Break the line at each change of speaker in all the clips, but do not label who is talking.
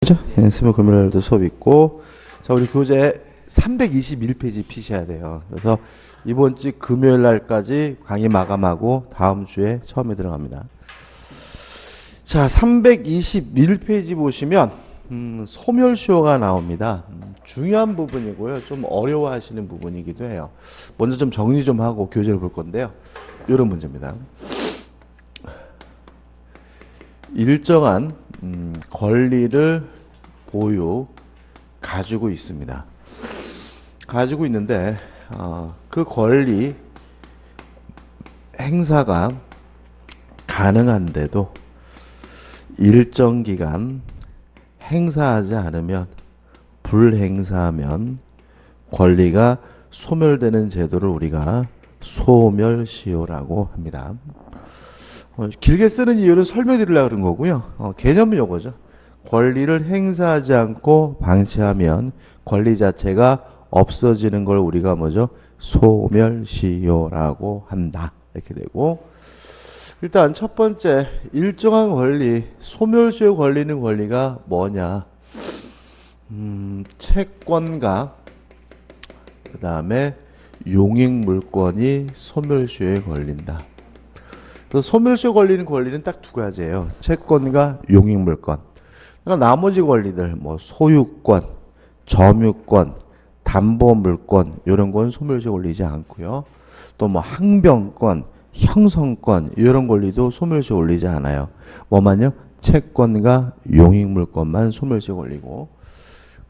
그죠? 예, 수목 금요일도 수업 있고. 자, 우리 교재 321페이지 피셔야 돼요. 그래서 이번 주 금요일 날까지 강의 마감하고 다음 주에 처음에 들어갑니다. 자, 321페이지 보시면 소멸시효가 나옵니다. 중요한 부분이고요. 좀 어려워하시는 부분이기도 해요. 먼저 좀 정리 좀 하고 교재를 볼 건데요. 이런 문제입니다. 일정한 권리를 가지고 있습니다. 가지고 있는데 그 권리 행사가 가능한데도 일정 기간 행사하지 않으면 불행사하면 권리가 소멸되는 제도를 우리가 소멸시효라고 합니다. 길게 쓰는 이유는 설명드리려고 그런 거고요. 개념은 이거죠. 권리를 행사하지 않고 방치하면 권리 자체가 없어지는 걸 우리가 뭐죠? 소멸시효라고 한다. 이렇게 되고, 일단 첫 번째 일정한 권리, 소멸시효 걸리는 권리가 뭐냐? 채권과 그 다음에 용익물권이 소멸시효에 걸린다. 그래서 소멸시효 걸리는 권리는 딱 두 가지예요. 채권과 용익물권. 나머지 권리들 뭐 소유권, 점유권, 담보물권 이런 건 소멸시효 걸리지 않고요. 또 뭐 항변권, 형성권 이런 권리도 소멸시효 걸리지 않아요. 뭐만요? 채권과 용익물권만 소멸시효 걸리고.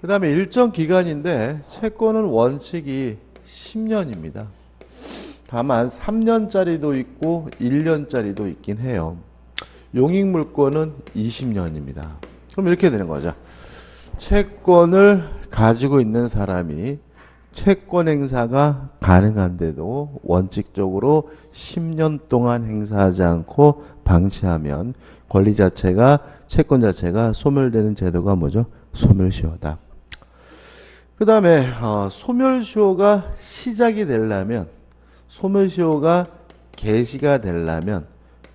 그 다음에 일정 기간인데 채권은 원칙이 10년입니다. 다만 3년짜리도 있고 1년짜리도 있긴 해요. 용익물권은 20년입니다. 그럼 이렇게 되는 거죠. 채권을 가지고 있는 사람이 채권 행사가 가능한데도 원칙적으로 10년 동안 행사하지 않고 방치하면 권리 자체가 채권 자체가 소멸되는 제도가 뭐죠? 소멸시효다. 그 다음에 소멸시효가 시작이 되려면 소멸시효가 개시가 되려면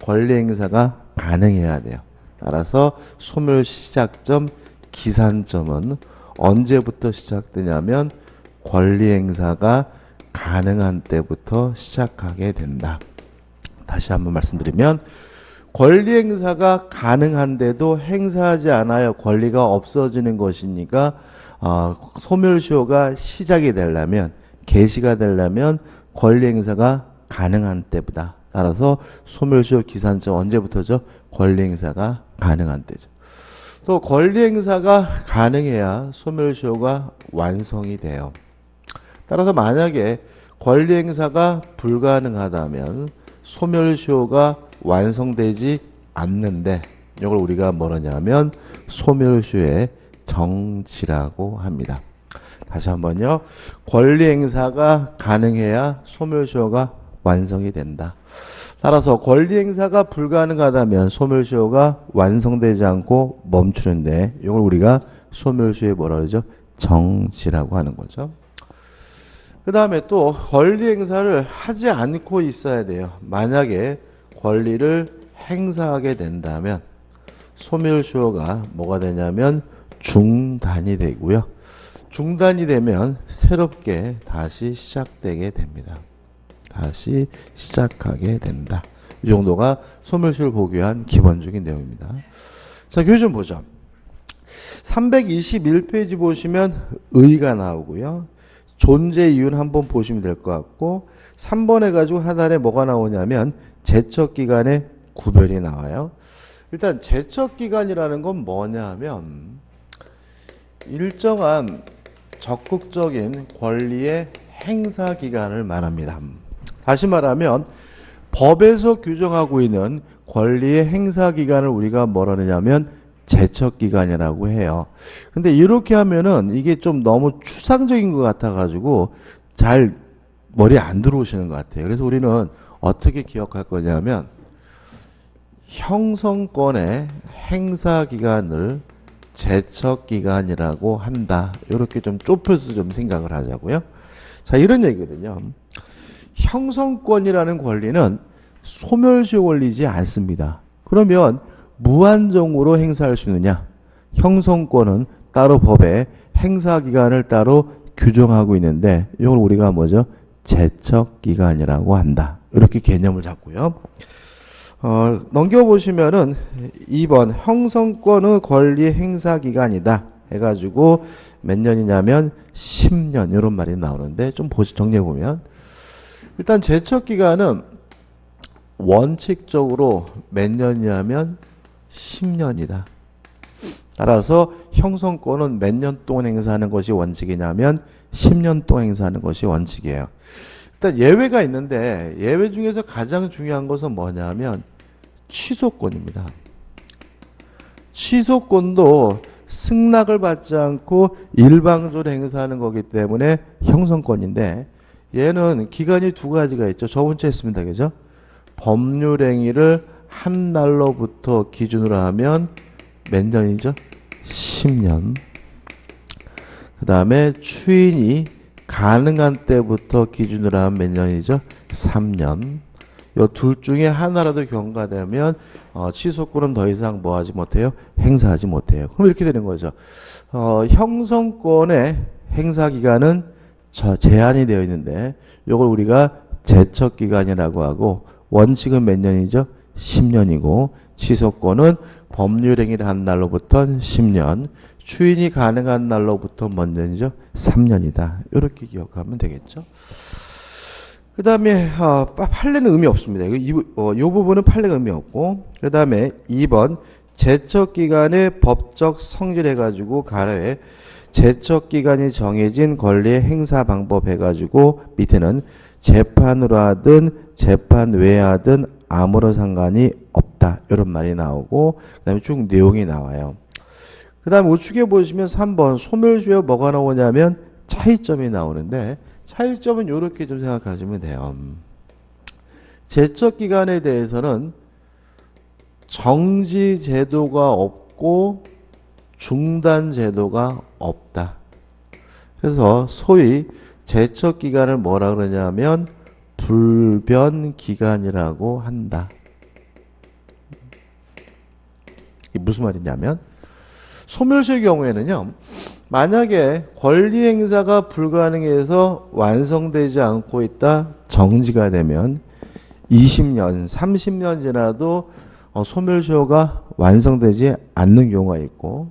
권리 행사가 가능해야 돼요. 따라서 소멸 시작점 기산점은 언제부터 시작되냐면 권리 행사가 가능한 때부터 시작하게 된다. 다시 한번 말씀드리면 권리 행사가 가능한데도 행사하지 않아요. 권리가 없어지는 것이니까 소멸시효가 시작이 되려면 개시가 되려면 권리 행사가 가능한 때보다. 따라서 소멸시효 기산점 언제부터죠? 권리 행사가 가능한 때죠. 또 권리 행사가 가능해야 소멸시효가 완성이 돼요. 따라서 만약에 권리 행사가 불가능하다면 소멸시효가 완성되지 않는데 이걸 우리가 뭐냐면 소멸시효의 정지라고 합니다. 다시 한번요. 권리 행사가 가능해야 소멸시효가 완성이 된다. 따라서 권리 행사가 불가능하다면 소멸시효가 완성되지 않고 멈추는데 이걸 우리가 소멸시효의 뭐라 그러죠? 정지라고 하는 거죠. 그 다음에 또 권리 행사를 하지 않고 있어야 돼요. 만약에 권리를 행사하게 된다면 소멸시효가 뭐가 되냐면 중단이 되고요. 중단이 되면 새롭게 다시 시작되게 됩니다. 다시 시작하게 된다. 이 정도가 소멸시효를 보기 위한 기본적인 내용입니다. 자, 교재 좀 보죠. 321페이지 보시면 의가 나오고요. 존재 이유는 한번 보시면 될 것 같고 3번에 가지고 하단에 뭐가 나오냐면 제척기간의 구별이 나와요. 일단 제척기간이라는 건 뭐냐 하면 일정한 적극적인 권리의 행사 기간을 말합니다. 다시 말하면 법에서 규정하고 있는 권리의 행사 기간을 우리가 뭐라 하냐면 제척 기간이라고 해요. 근데 이렇게 하면은 이게 좀 너무 추상적인 것 같아 가지고 잘 머리에 안 들어오시는 것 같아요. 그래서 우리는 어떻게 기억할 거냐면 형성권의 행사 기간을 제척 기간이라고 한다. 이렇게 좀 좁혀서 좀 생각을 하자고요. 자, 이런 얘기거든요. 형성권이라는 권리는 소멸시효 권리지 않습니다. 그러면 무한정으로 행사할 수 있느냐? 형성권은 따로 법에 행사기간을 따로 규정하고 있는데 이걸 우리가 뭐죠? 제척기간이라고 한다. 이렇게 개념을 잡고요. 넘겨보시면은 2번 형성권의 권리 행사기간이다 해가지고 몇 년이냐면 10년 이런 말이 나오는데 좀 정리해보면 일단 제척기간은 원칙적으로 몇 년이냐면 10년이다. 따라서 형성권은 몇 년 동안 행사하는 것이 원칙이냐면 10년 동안 행사하는 것이 원칙이에요. 일단 예외가 있는데 예외 중에서 가장 중요한 것은 뭐냐면 취소권입니다. 취소권도 승낙을 받지 않고 일방적으로 행사하는 거기 때문에 형성권인데 얘는 기간이 두 가지가 있죠. 저번 주에 했습니다. 그죠? 법률행위를 한 날로부터 기준으로 하면 몇 년이죠? 10년. 그 다음에 추인이 가능한 때부터 기준으로 하면 몇 년이죠? 3년. 요 둘 중에 하나라도 경과되면 취소권은 더 이상 뭐 하지 못해요? 행사하지 못해요. 그럼 이렇게 되는 거죠. 형성권의 행사기간은 제한이 되어 있는데 요걸 우리가 제척기간이라고 하고 원칙은 몇 년이죠? 10년이고 취소권은 법률행위를 한 날로부터 10년, 추인이 가능한 날로부터 몇 년이죠? 3년이다. 이렇게 기억하면 되겠죠. 그 다음에 판례는 의미 없습니다. 이 부분은 판례가 의미 없고 그 다음에 2번 제척기간의 법적 성질 해가지고 가로에 제척기간이 정해진 권리의 행사 방법 해가지고 밑에는 재판으로 하든 재판 외에 하든 아무런 상관이 없다. 이런 말이 나오고 그 다음에 쭉 내용이 나와요. 그 다음에 우측에 보시면 3번 소멸시효에 뭐가 나오냐면 차이점이 나오는데 차이점은 이렇게 좀 생각하시면 돼요. 제척기간에 대해서는 정지 제도가 없고 중단 제도가 없다. 그래서 소위 제척기간을 뭐라 그러냐면 불변기간이라고 한다. 이게 무슨 말이냐면 소멸시효의 경우에는요. 만약에 권리 행사가 불가능해서 완성되지 않고 있다. 정지가 되면 20년, 30년 지나도 소멸시효가 완성되지 않는 경우가 있고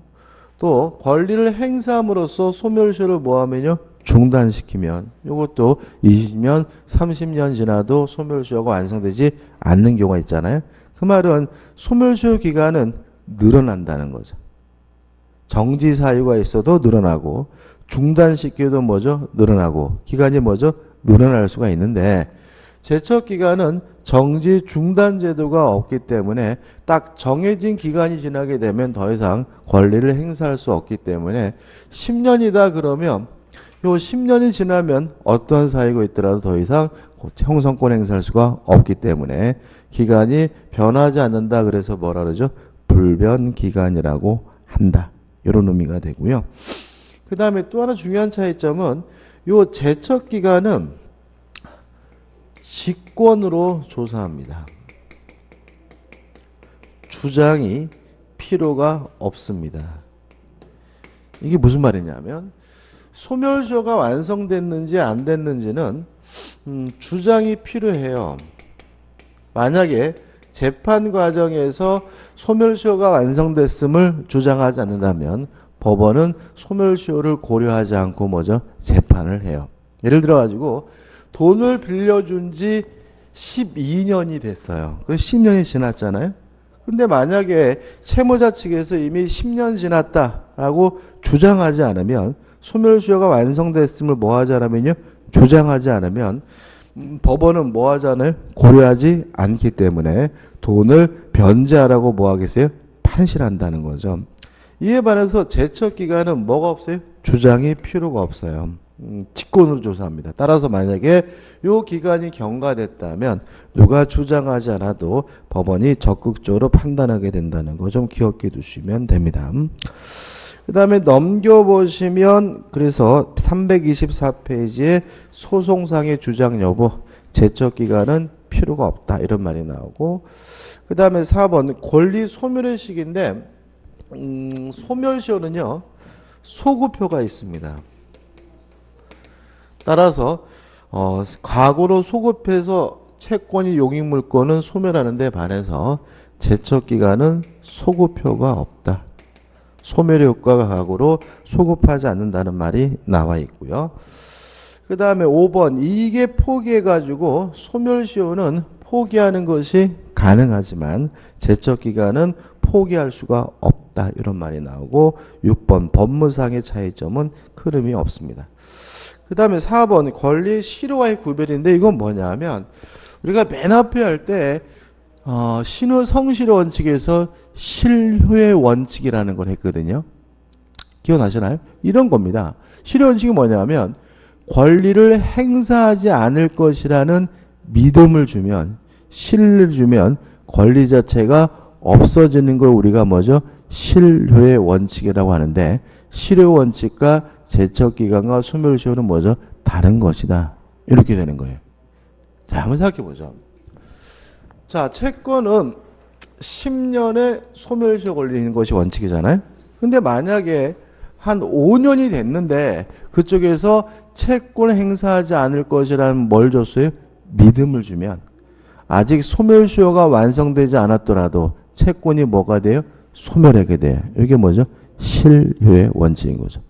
또 권리를 행사함으로써 소멸시효를 뭐하면요. 중단시키면 이것도 20년, 30년 지나도 소멸시효가 완성되지 않는 경우가 있잖아요. 그 말은 소멸시효 기간은 늘어난다는 거죠. 정지 사유가 있어도 늘어나고 중단시켜도 뭐죠? 늘어나고 기간이 뭐죠? 늘어날 수가 있는데 제척기간은 정지 중단 제도가 없기 때문에 딱 정해진 기간이 지나게 되면 더 이상 권리를 행사할 수 없기 때문에 10년이다 그러면 요 10년이 지나면 어떤 사유가 있더라도 더 이상 형성권 행사할 수가 없기 때문에 기간이 변하지 않는다 그래서 뭐라 그러죠? 불변기간이라고 한다. 이런 의미가 되고요. 그 다음에 또 하나 중요한 차이점은 요 제척기간은 직권으로 조사합니다. 주장이 필요가 없습니다. 이게 무슨 말이냐면 소멸시효가 완성됐는지 안 됐는지는 주장이 필요해요. 만약에 재판 과정에서 소멸시효가 완성됐음을 주장하지 않는다면 법원은 소멸시효를 고려하지 않고 뭐죠? 재판을 해요. 예를 들어 가지고 돈을 빌려준 지 12년이 됐어요. 그래서 10년이 지났잖아요. 근데 만약에 채무자 측에서 이미 10년 지났다라고 주장하지 않으면 소멸시효가 완성됐음을 뭐 하지 않으면요? 주장하지 않으면 법원은 뭐 하잖아요? 고려하지 않기 때문에 돈을 변제하라고 뭐 하겠어요? 판시한다는 거죠. 이에 반해서 제척기간은 뭐가 없어요? 주장이 필요가 없어요. 직권으로 조사합니다. 따라서 만약에 요 기간이 경과됐다면 누가 주장하지 않아도 법원이 적극적으로 판단하게 된다는 거 좀 기억해 두시면 됩니다. 그 다음에 넘겨보시면 그래서 324페이지에 소송상의 주장 여부 제척기간은 필요가 없다 이런 말이 나오고 그 다음에 4번 권리 소멸의 시기인데 소멸시효는요, 소급효가 있습니다. 따라서 과거로 소급해서 채권이 용익물권은 소멸하는데 반해서 제척기간은 소급효가 없다. 소멸 효과가 과거로 소급하지 않는다는 말이 나와 있고요. 그 다음에 5번 이익에 포기해가지고 소멸시효는 포기하는 것이 가능하지만 제척기간은 포기할 수가 없다. 이런 말이 나오고 6번 법무상의 차이점은 큰 의미 없습니다. 그 다음에 4번 권리 실효와의 구별인데 이건 뭐냐면 우리가 맨 앞에 할 때 신의 성실의 원칙에서 실효의 원칙이라는 걸 했거든요. 기억나시나요? 이런 겁니다. 실효의 원칙이 뭐냐면 권리를 행사하지 않을 것이라는 믿음을 주면 신뢰를 주면 권리 자체가 없어지는 걸 우리가 뭐죠? 실효의 원칙이라고 하는데 실효 원칙과 제척기간과 소멸시효는 뭐죠? 다른 것이다. 이렇게 되는 거예요. 자, 한번 생각해 보죠. 자, 채권은 10년에 소멸시효 걸리는 것이 원칙이잖아요. 근데 만약에 한 5년이 됐는데 그쪽에서 채권 행사하지 않을 것이라는 뭘 줬어요? 믿음을 주면 아직 소멸시효가 완성되지 않았더라도 채권이 뭐가 돼요? 소멸하게 돼요. 이게 뭐죠? 실효의 원칙인 거죠.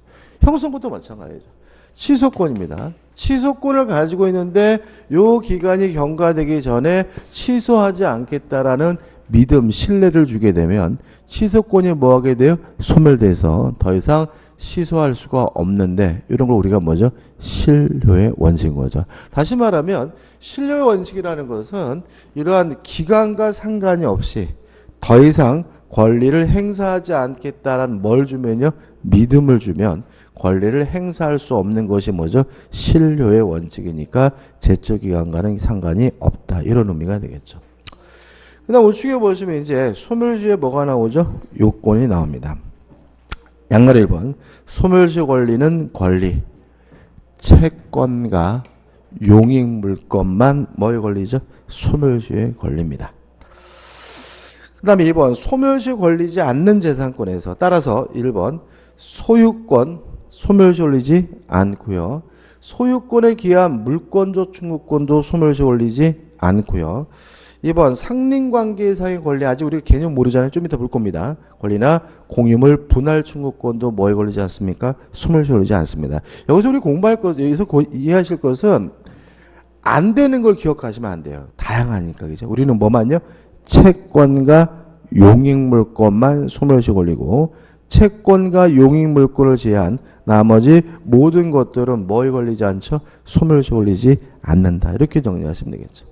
형성권도 마찬가지죠. 취소권입니다. 취소권을 가지고 있는데 요 기간이 경과되기 전에 취소하지 않겠다라는 믿음, 신뢰를 주게 되면 취소권이 뭐하게 돼요? 소멸돼서 더 이상 취소할 수가 없는데 이런 걸 우리가 뭐죠? 실효의 원칙인 거죠. 다시 말하면 실효의 원칙이라는 것은 이러한 기간과 상관이 없이 더 이상 권리를 행사하지 않겠다라는 뭘 주면요? 믿음을 주면 권리를 행사할 수 없는 것이 뭐죠? 실효의 원칙이니까 제척기간과는 상관이 없다. 이런 의미가 되겠죠. 그 다음 우측에 보시면 이제 소멸시효에 뭐가 나오죠? 요건이 나옵니다. 양말 1번 소멸시효 권리는 권리, 채권과 용익물권만 뭐에 걸리죠? 소멸시효에 걸립니다. 그 다음에 2번 소멸시효 걸리지 않는 재산권에서 따라서 1번 소유권 소멸시효 걸리지 않고요. 소유권에 기한 물권조 충구권도 소멸시효 걸리지 않고요. 2번 상린관계상의 권리 아직 우리가 개념 모르잖아요. 좀 이따 볼 겁니다. 권리나 공유물 분할 충구권도 뭐에 걸리지 않습니까? 소멸시효 걸리지 않습니다. 여기서 우리 공부할 것, 여기서 이해하실 것은 안 되는 걸 기억하시면 안 돼요. 다양하니까 그죠? 우리는 뭐만요? 채권과 용익물권만 소멸시효 걸리고 채권과 용익물권을 제한 나머지 모든 것들은 뭐에 걸리지 않죠? 소멸시효 걸리지 않는다. 이렇게 정리하시면 되겠죠.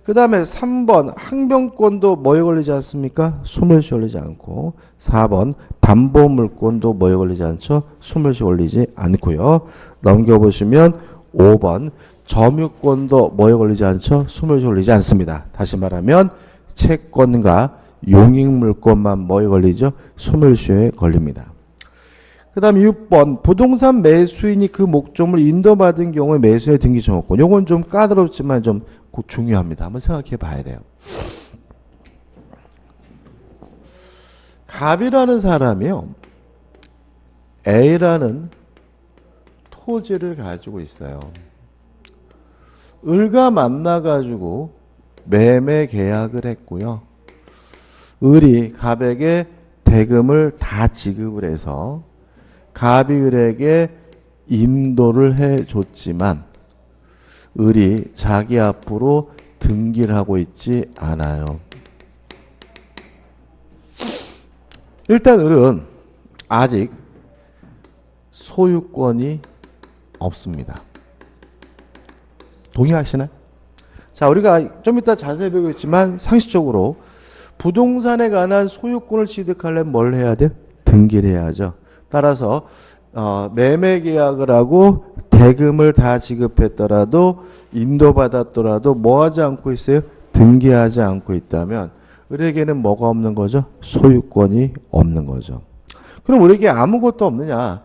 그 다음에 3번 항변권도 뭐에 걸리지 않습니까? 소멸시효 걸리지 않고 4번 담보물권도 뭐에 걸리지 않죠? 소멸시효 걸리지 않고요. 넘겨보시면 5번 점유권도 뭐에 걸리지 않죠? 소멸시효 걸리지 않습니다. 다시 말하면 채권과 용익물권만 뭐에 걸리죠? 소멸시효에 걸립니다. 그 다음 6번 부동산 매수인이 그 목적물을 인도받은 경우에 매수인의 등기점유권. 요건 좀 까다롭지만 좀 중요합니다. 한번 생각해 봐야 돼요. 갑이라는 사람이요. A라는 토지를 가지고 있어요. 을과 만나가지고 매매 계약을 했고요. 을이 갑에게 대금을 다 지급을 해서 갑이 을에게 인도를 해줬지만 을이 자기 앞으로 등기를 하고 있지 않아요. 일단 을은 아직 소유권이 없습니다. 동의하시나요? 자, 우리가 좀 이따 자세히 배우겠지만 상식적으로 부동산에 관한 소유권을 취득하려면 뭘 해야 돼요? 등기를 해야죠. 따라서 매매 계약을 하고 대금을 다 지급했더라도 인도받았더라도 뭐 하지 않고 있어요? 등기하지 않고 있다면 을에게는 뭐가 없는 거죠? 소유권이 없는 거죠. 그럼 우리에게 아무것도 없느냐?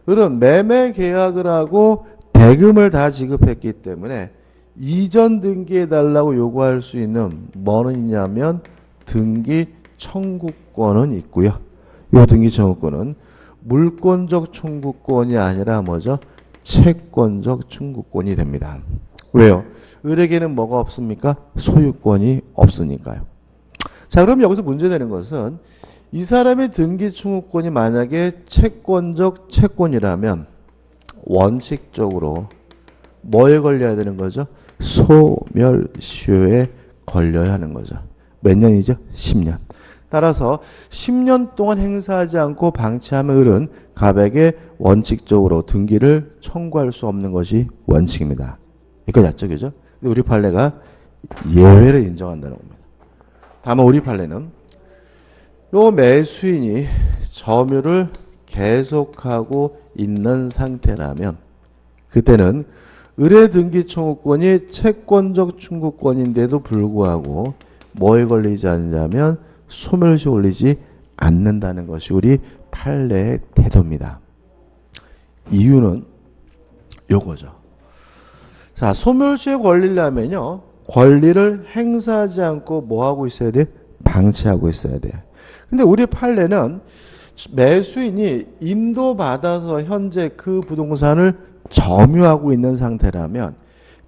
을은 매매 계약을 하고 대금을 다 지급했기 때문에 이전 등기해달라고 요구할 수 있는 뭐는 있냐면 등기 청구권은 있고요. 요 등기 청구권은 물권적 청구권이 아니라 뭐죠? 채권적 청구권이 됩니다. 왜요? 을에게는 뭐가 없습니까? 소유권이 없으니까요. 자, 그럼 여기서 문제되는 것은 이 사람의 등기 청구권이 만약에 채권적 채권이라면 원칙적으로 뭐에 걸려야 되는 거죠? 소멸시효에 걸려야 하는 거죠. 몇 년이죠? 10년. 따라서 10년 동안 행사하지 않고 방치하면 을은 갑에게 원칙적으로 등기를 청구할 수 없는 것이 원칙입니다. 이거 jas죠, 그죠? 근데 우리 판례가 예외를 인정한다는 겁니다. 다만 우리 판례는 요 매수인이 점유를 계속하고 있는 상태라면 그때는 을의 등기 청구권이 채권적 청구권인데도 불구하고 뭐에 걸리지 않냐면 소멸시효에 걸리지 않는다는 것이 우리 판례의 태도입니다. 이유는 요거죠. 자, 소멸시효에 걸리려면요. 권리를 행사하지 않고 뭐 하고 있어야 돼? 방치하고 있어야 돼. 근데 우리 판례는 매수인이 인도받아서 현재 그 부동산을 점유하고 있는 상태라면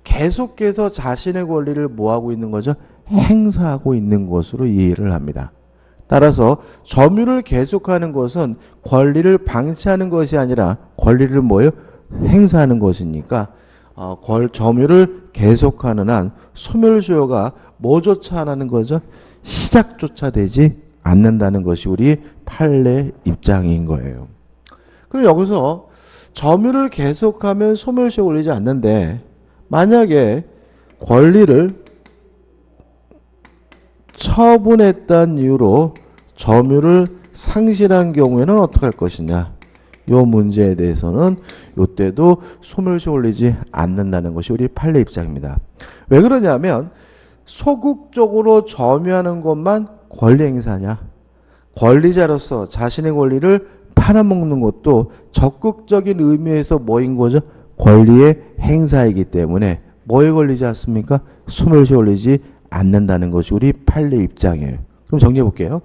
계속해서 자신의 권리를 뭐 하고 있는 거죠? 행사하고 있는 것으로 이해를 합니다. 따라서 점유를 계속하는 것은 권리를 방치하는 것이 아니라 권리를 뭐예요? 행사하는 것이니까 점유를 계속하는 한 소멸시효가 뭐조차 안 하는 거죠? 시작조차 되지 않는다는 것이 우리 판례 입장인 거예요. 그럼 여기서 점유를 계속하면 소멸시효가 걸리지 않는데 만약에 권리를 처분했다는 이유로 점유를 상실한 경우에는 어떻게 할 것이냐. 이 문제에 대해서는 이때도 소멸시효가 걸리지 않는다는 것이 우리 판례 입장입니다. 왜 그러냐면 소극적으로 점유하는 것만 권리 행사냐. 권리자로서 자신의 권리를 팔아먹는 것도 적극적인 의미에서 뭐인 거죠? 권리의 행사이기 때문에 뭐에 걸리지 않습니까? 소멸시효에 걸리지 않는다는 것이 우리 판례 입장이에요. 그럼 정리해 볼게요.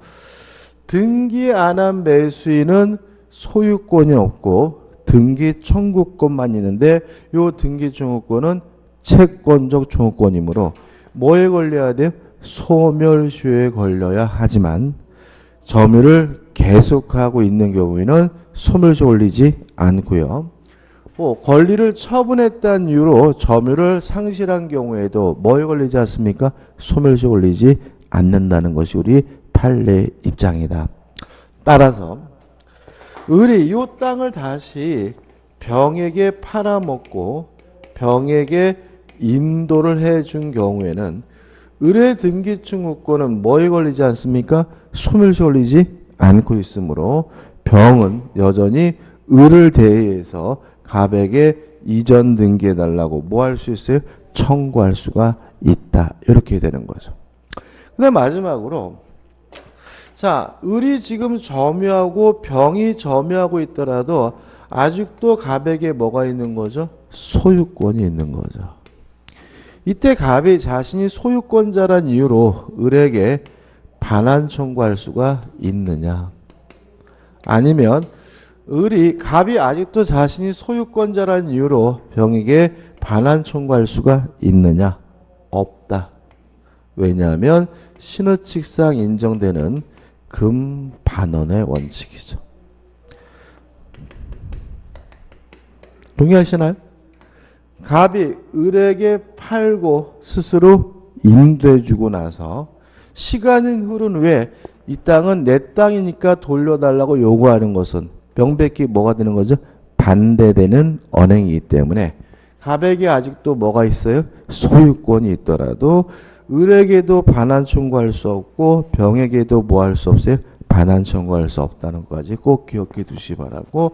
등기 안 한 매수인은 소유권이 없고 등기 청구권만 있는데 이 등기 청구권은 채권적 청구권이므로 뭐에 걸려야 돼요? 소멸시효에 걸려야 하지만 점유를 계속하고 있는 경우에는 소멸시효에 걸리지 않고요. 권리를 처분했다는 이유로 점유를 상실한 경우에도 뭐에 걸리지 않습니까? 소멸시효에 걸리지 않는다는 것이 우리 판례 입장이다. 따라서 을이 이 땅을 다시 병에게 팔아먹고 병에게 인도를 해준 경우에는 을의 등기 청구권은 뭐에 걸리지 않습니까? 소멸시효에 걸리지 않고 있으므로 병은 여전히 을을 대해서 갑에게 이전 등기해달라고 뭐 할 수 있어요? 청구할 수가 있다. 이렇게 되는 거죠. 그 다음 마지막으로 자, 을이 지금 점유하고 병이 점유하고 있더라도 아직도 갑에게 뭐가 있는 거죠? 소유권이 있는 거죠. 이때 갑이 자신이 소유권자란 이유로 을에게 반환 청구할 수가 있느냐? 아니면 갑이 아직도 자신이 소유권자란 이유로 병에게 반환 청구할 수가 있느냐? 없다. 왜냐하면 신의칙상 인정되는 금반원의 원칙이죠. 동의하시나요? 갑이 을에게 팔고 스스로 인도해주고 나서 시간이 흐른 후에 이 땅은 내 땅이니까 돌려달라고 요구하는 것은 명백히 뭐가 되는 거죠? 반대되는 언행이기 때문에 갑에게 아직도 뭐가 있어요? 소유권이 있더라도 을에게도 반환 청구할 수 없고 병에게도 뭐 할 수 없어요? 반환 청구할 수 없다는 것까지 꼭 기억해 두시 바라고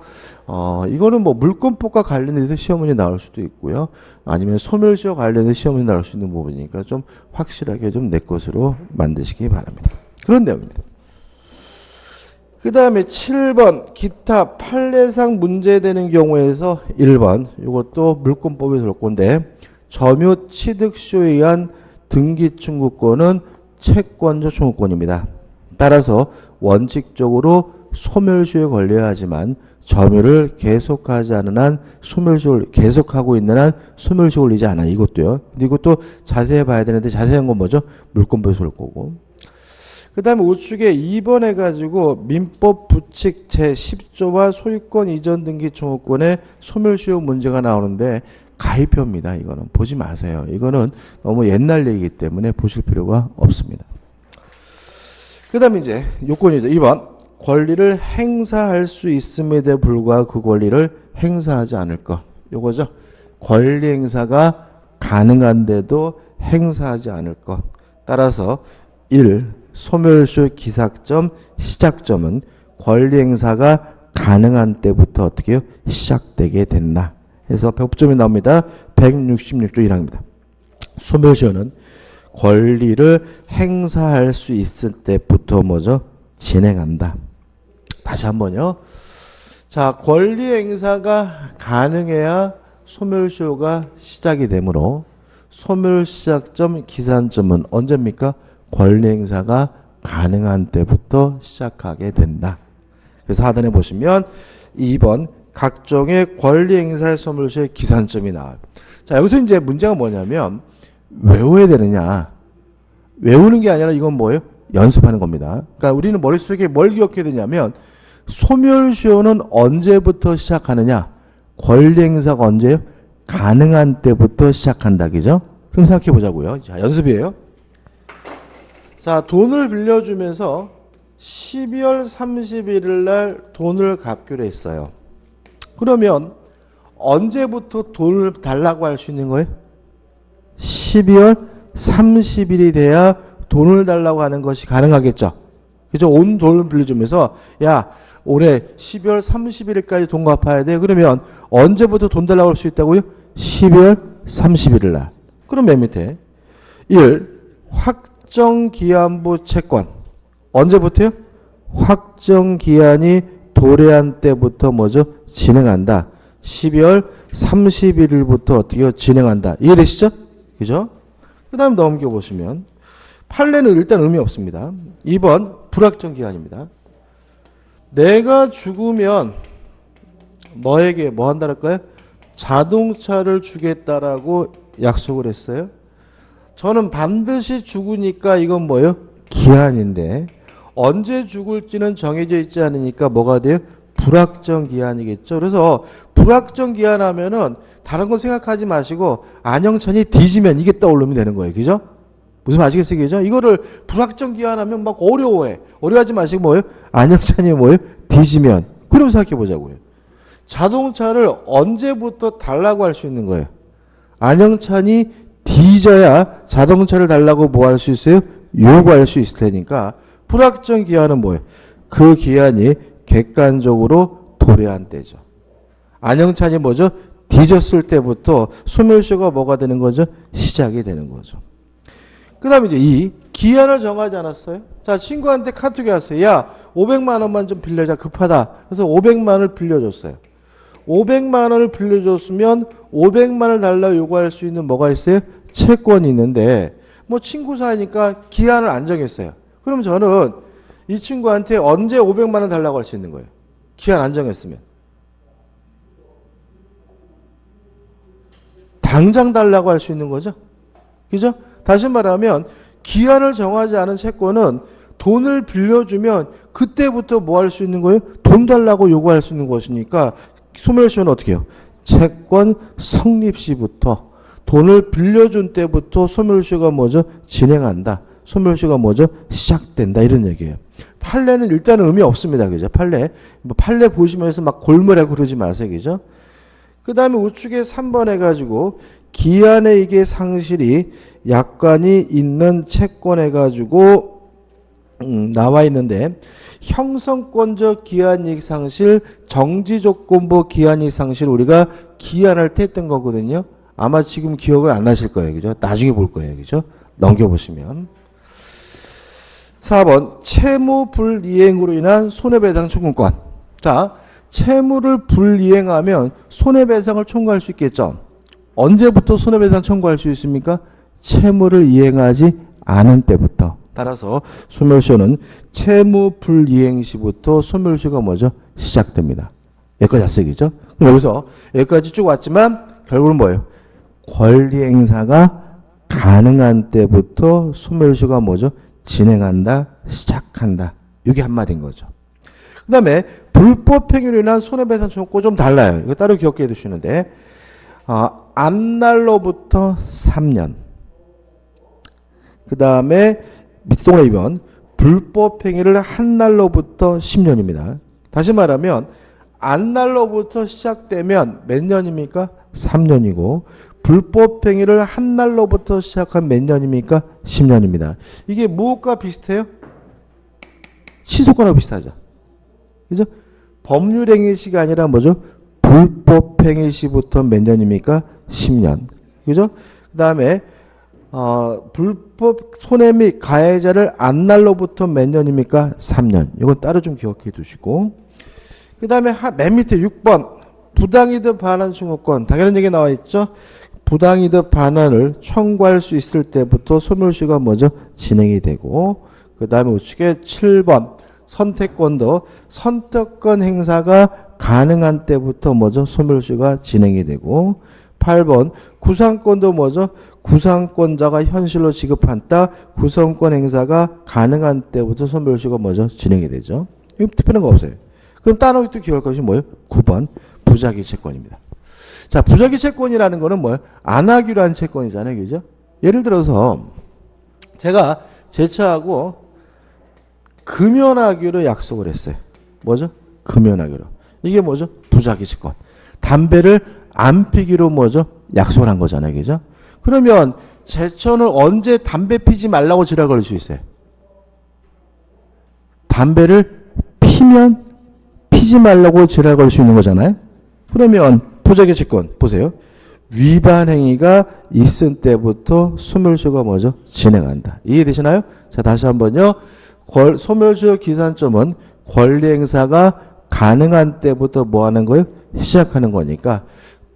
이거는 뭐 물권법과 관련해서 시험 문제 나올 수도 있고요. 아니면 소멸시효 관련해서 시험 문제 나올 수 있는 부분이니까 좀 확실하게 좀 내 것으로 만드시기 바랍니다. 그런 내용입니다. 그 다음에 7번 기타 판례상 문제되는 경우에서 1번 이것도 물권법에서 올 건데 점유 취득시효에 의한 등기 청구권은 채권적 청구권입니다. 따라서 원칙적으로 소멸시효에 걸려야 하지만 점유를 계속하지 않은 한 소멸시효를 계속하고 있는 한 소멸시효 걸리지 않아. 이것도요. 근데 이것도 자세히 봐야 되는데 자세한 건 뭐죠? 물권부에서 올 거고. 그 다음에 우측에 2번 해가지고 민법 부칙 제10조와 소유권 이전 등기 청구권의 소멸시효 문제가 나오는데 가입표입니다. 이거는 보지 마세요. 이거는 너무 옛날 얘기이기 때문에 보실 필요가 없습니다. 그 다음에 이제 요건이죠. 2번 권리를 행사할 수 있음에도 불구하고 그 권리를 행사하지 않을 것. 요거죠. 권리 행사가 가능한데도 행사하지 않을 것. 따라서 1. 소멸시효 기삭점 시작점은 권리 행사가 가능한 때부터 어떻게 해요? 시작되게 된다. 그래서 법점이 나옵니다. 166조 1항입니다. 소멸시효는 권리를 행사할 수 있을 때부터 뭐죠? 진행한다. 다시 한번요. 자, 권리 행사가 가능해야 소멸시효가 시작이 되므로 소멸 시작점 기산점은 언제입니까? 권리 행사가 가능한 때부터 시작하게 된다. 그래서 하단에 보시면 2번 각종의 권리 행사의 소멸시효의 기산점이 나와요. 자, 여기서 이제 문제가 뭐냐면 외워야 되느냐. 외우는 게 아니라 이건 뭐예요? 연습하는 겁니다. 그러니까 우리는 머릿속에 뭘 기억해야 되냐면 소멸시효는 언제부터 시작하느냐? 권리 행사가 언제예요? 가능한 때부터 시작한다. 그죠? 그럼 생각해 보자고요. 자, 연습이에요. 자, 돈을 빌려주면서 12월 31일 날 돈을 갚기로 했어요. 그러면 언제부터 돈을 달라고 할 수 있는 거예요? 12월 30일이 돼야 돈을 달라고 하는 것이 가능하겠죠. 그죠? 온 돈을 빌려주면서 야, 올해 12월 31일까지 돈 갚아야 돼. 그러면 언제부터 돈 달라고 할 수 있다고요? 12월 31일 날. 그럼 맨 밑에 1. 확정기한부 채권. 언제부터요? 확정기한이 도래한 때부터 뭐죠? 진행한다. 12월 31일부터 어떻게 진행한다. 이해되시죠? 그죠? 그 다음 넘겨보시면 판례는 일단 의미 없습니다. 2번 불확정기한입니다. 내가 죽으면 너에게 뭐 한다랄까요? 자동차를 주겠다라고 약속을 했어요. 저는 반드시 죽으니까 이건 뭐예요? 기한인데 언제 죽을지는 정해져 있지 않으니까 뭐가 돼요? 불확정기한이겠죠. 그래서 불확정기한 하면은 다른 거 생각하지 마시고 안영찬이 뒤지면 이게 떠오르면 되는 거예요. 그죠? 무슨 아시겠어요? 그죠? 이거를 불확정기한 하면 막 어려워해. 어려워하지 마시고 뭐예요? 안영찬이 뭐예요? 뒤지면. 그럼 생각해 보자고요. 자동차를 언제부터 달라고 할 수 있는 거예요? 안영찬이 뒤져야 자동차를 달라고 뭐 할 수 있어요? 요구할 수 있을 테니까 불확정 기한은 뭐예요? 그 기한이 객관적으로 도래한 때죠. 안영찬이 뭐죠? 뒤졌을 때부터 소멸시효가 뭐가 되는 거죠? 시작이 되는 거죠. 그 다음에 이제 이 기한을 정하지 않았어요? 자, 친구한테 카톡이 왔어요. 야, 500만 원만 좀 빌려자. 급하다. 그래서 500만 원을 빌려줬어요. 500만 원을 빌려줬으면 500만 원을 달라고 요구할 수 있는 뭐가 있어요? 채권이 있는데 뭐 친구 사이니까 기한을 안 정했어요. 그럼 저는 이 친구한테 언제 500만 원 달라고 할 수 있는 거예요? 기한 안 정했으면. 당장 달라고 할 수 있는 거죠. 그죠? 다시 말하면 기한을 정하지 않은 채권은 돈을 빌려주면 그때부터 뭐 할 수 있는 거예요? 돈 달라고 요구할 수 있는 것이니까 소멸시효는 어떻게 해요? 채권 성립 시부터 돈을 빌려준 때부터 소멸시효가 뭐죠? 진행한다. 소멸시효가 뭐죠? 시작된다. 이런 얘기예요. 판례는 일단은 의미 없습니다. 그죠? 판례. 뭐 판례 보시면서 막 골몰하고 그러지 마세요. 그죠? 그 다음에 우측에 3번 해가지고 기한의 이게 상실이 약관이 있는 채권 해가지고 나와 있는데 형성권적 기한이익 상실, 정지조건부 기한이익 상실 우리가 기한할 때 했던 거거든요. 아마 지금 기억을 안 하실 거예요. 그죠? 나중에 볼 거예요. 그죠? 넘겨보시면. 4번 채무 불이행으로 인한 손해배상 청구권. 자, 채무를 불이행하면 손해배상을 청구할 수 있겠죠. 언제부터 손해배상 청구할 수 있습니까? 채무를 이행하지 않은 때부터. 따라서 소멸시효는 채무 불이행 시부터 소멸시효가 뭐죠? 시작됩니다. 여기까지 왔어요. 그죠? 그럼 여기서 여기까지 쭉 왔지만 결국은 뭐예요? 권리 행사가 가능한 때부터 소멸시효가 뭐죠? 진행한다, 시작한다. 이게 한마디인 거죠. 그 다음에 불법행위로 인한 손해배상 청구 좀 달라요. 이거 따로 기억해 두시는데 앞날로부터 3년. 그 다음에 밑에 동그라미 면 불법행위를 한 날로부터 10년입니다. 다시 말하면 앞날로부터 시작되면 몇 년입니까? 3년이고 불법행위를 한 날로부터 시작한 몇 년입니까? 10년입니다. 이게 무엇과 비슷해요? 시속과랑 비슷하죠. 그죠? 법률행위 시가 아니라 뭐죠? 불법행위 시부터 몇 년입니까? 10년. 그죠? 그 다음에 불법 손해 및 가해자를 앞날로부터 몇 년입니까? 3년. 이건 따로 좀 기억해 두시고. 그 다음에 맨 밑에 6번 부당이득 반환 청구권. 당연한 얘기 나와 있죠. 부당이득 반환을 청구할 수 있을 때부터 소멸시효가 뭐죠? 진행이 되고. 그 다음에 우측에 7번 선택권도 선택권 행사가 가능한 때부터 뭐죠? 소멸시효가 진행이 되고. 8번 구상권도 뭐죠? 구상권자가 현실로 지급한다. 구상권 행사가 가능한 때부터 소멸시효가 뭐죠? 진행이 되죠. 이거 특별한 거 없어요. 그럼 따로 또 기억할 것이 뭐예요? 9번 부작위 채권입니다. 자, 부작위 채권이라는 거는 뭐예요? 안 하기로 한 채권이잖아요. 그죠? 예를 들어서 제가 제 차하고 금연하기로 약속을 했어요. 뭐죠? 금연하기로. 이게 뭐죠? 부작위 채권. 담배를 안 피기로 뭐죠? 약속을 한 거잖아요. 그죠? 그러면 제 차는 언제 담배 피지 말라고 지랄 걸릴 수 있어요? 담배를 피면 피지 말라고 지랄 걸 수 있는 거잖아요. 그러면 부작위 채권 보세요. 위반 행위가 있은 때부터 소멸시효가 뭐죠? 진행한다. 이해되시나요? 자, 다시 한번요. 소멸시효 기산점은 권리 행사가 가능한 때부터 뭐 하는 거예요? 시작하는 거니까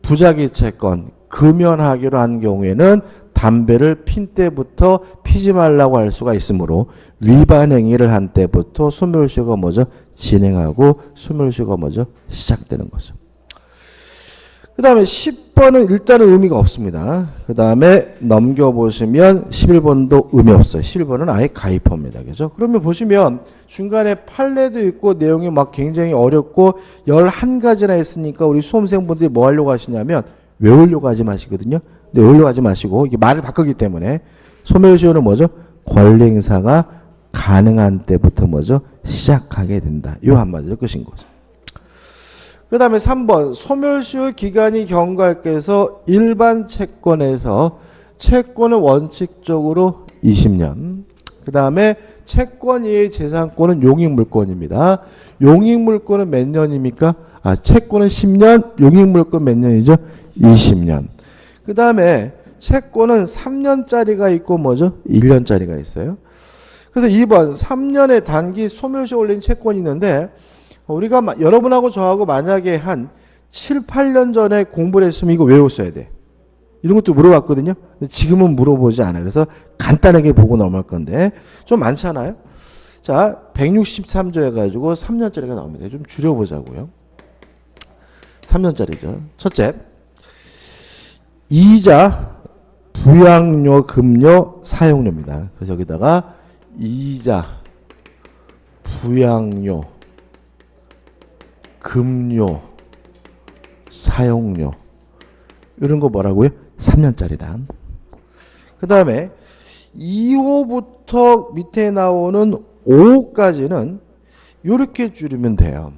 부작위 채권 금연하기로 한 경우에는 담배를 핀 때부터 피지 말라고 할 수가 있으므로 위반 행위를 한 때부터 소멸시효가 뭐죠? 진행하고 소멸시효가 뭐죠? 시작되는 거죠. 그 다음에 10번은 일단은 의미가 없습니다. 그 다음에 넘겨보시면 11번도 의미 없어요. 11번은 아예 가입합니다. 그죠? 그러면 보시면 중간에 판례도 있고 내용이 막 굉장히 어렵고 11가지나 있으니까 우리 수험생분들이 뭐 하려고 하시냐면 외우려고 하지 마시거든요. 근데 외우려고 하지 마시고 이게 말을 바꾸기 때문에 소멸시효는 뭐죠? 권리 행사가 가능한 때부터 뭐죠? 시작하게 된다. 이 한마디로 끝인 거죠. 그 다음에 3번 소멸시효 기간이 경과할께서 일반 채권에서 채권은 원칙적으로 20년. 그 다음에 채권 이외의 재산권은 용익물권입니다. 용익물권은 몇 년입니까? 채권은 10년, 용익물권 몇 년이죠? 20년. 그 다음에 채권은 3년짜리가 있고 뭐죠? 1년짜리가 있어요. 그래서 2번 3년의 단기 소멸시효 올린 채권이 있는데 우리가 여러분하고 저하고 만약에 한 7, 8년 전에 공부를 했으면 이거 외웠어야 돼. 이런 것도 물어봤거든요. 지금은 물어보지 않아요. 그래서 간단하게 보고 넘어갈 건데 좀 많잖아요. 자, 163조 해가지고 3년짜리가 나옵니다. 좀 줄여보자고요. 3년짜리죠. 첫째, 이자, 부양료, 급료, 사용료입니다. 그래서 여기다가 이자, 부양료, 급료, 사용료 이런 거 뭐라고요? 3년짜리다. 그 다음에 2호부터 밑에 나오는 5호까지는 이렇게 줄이면 돼요.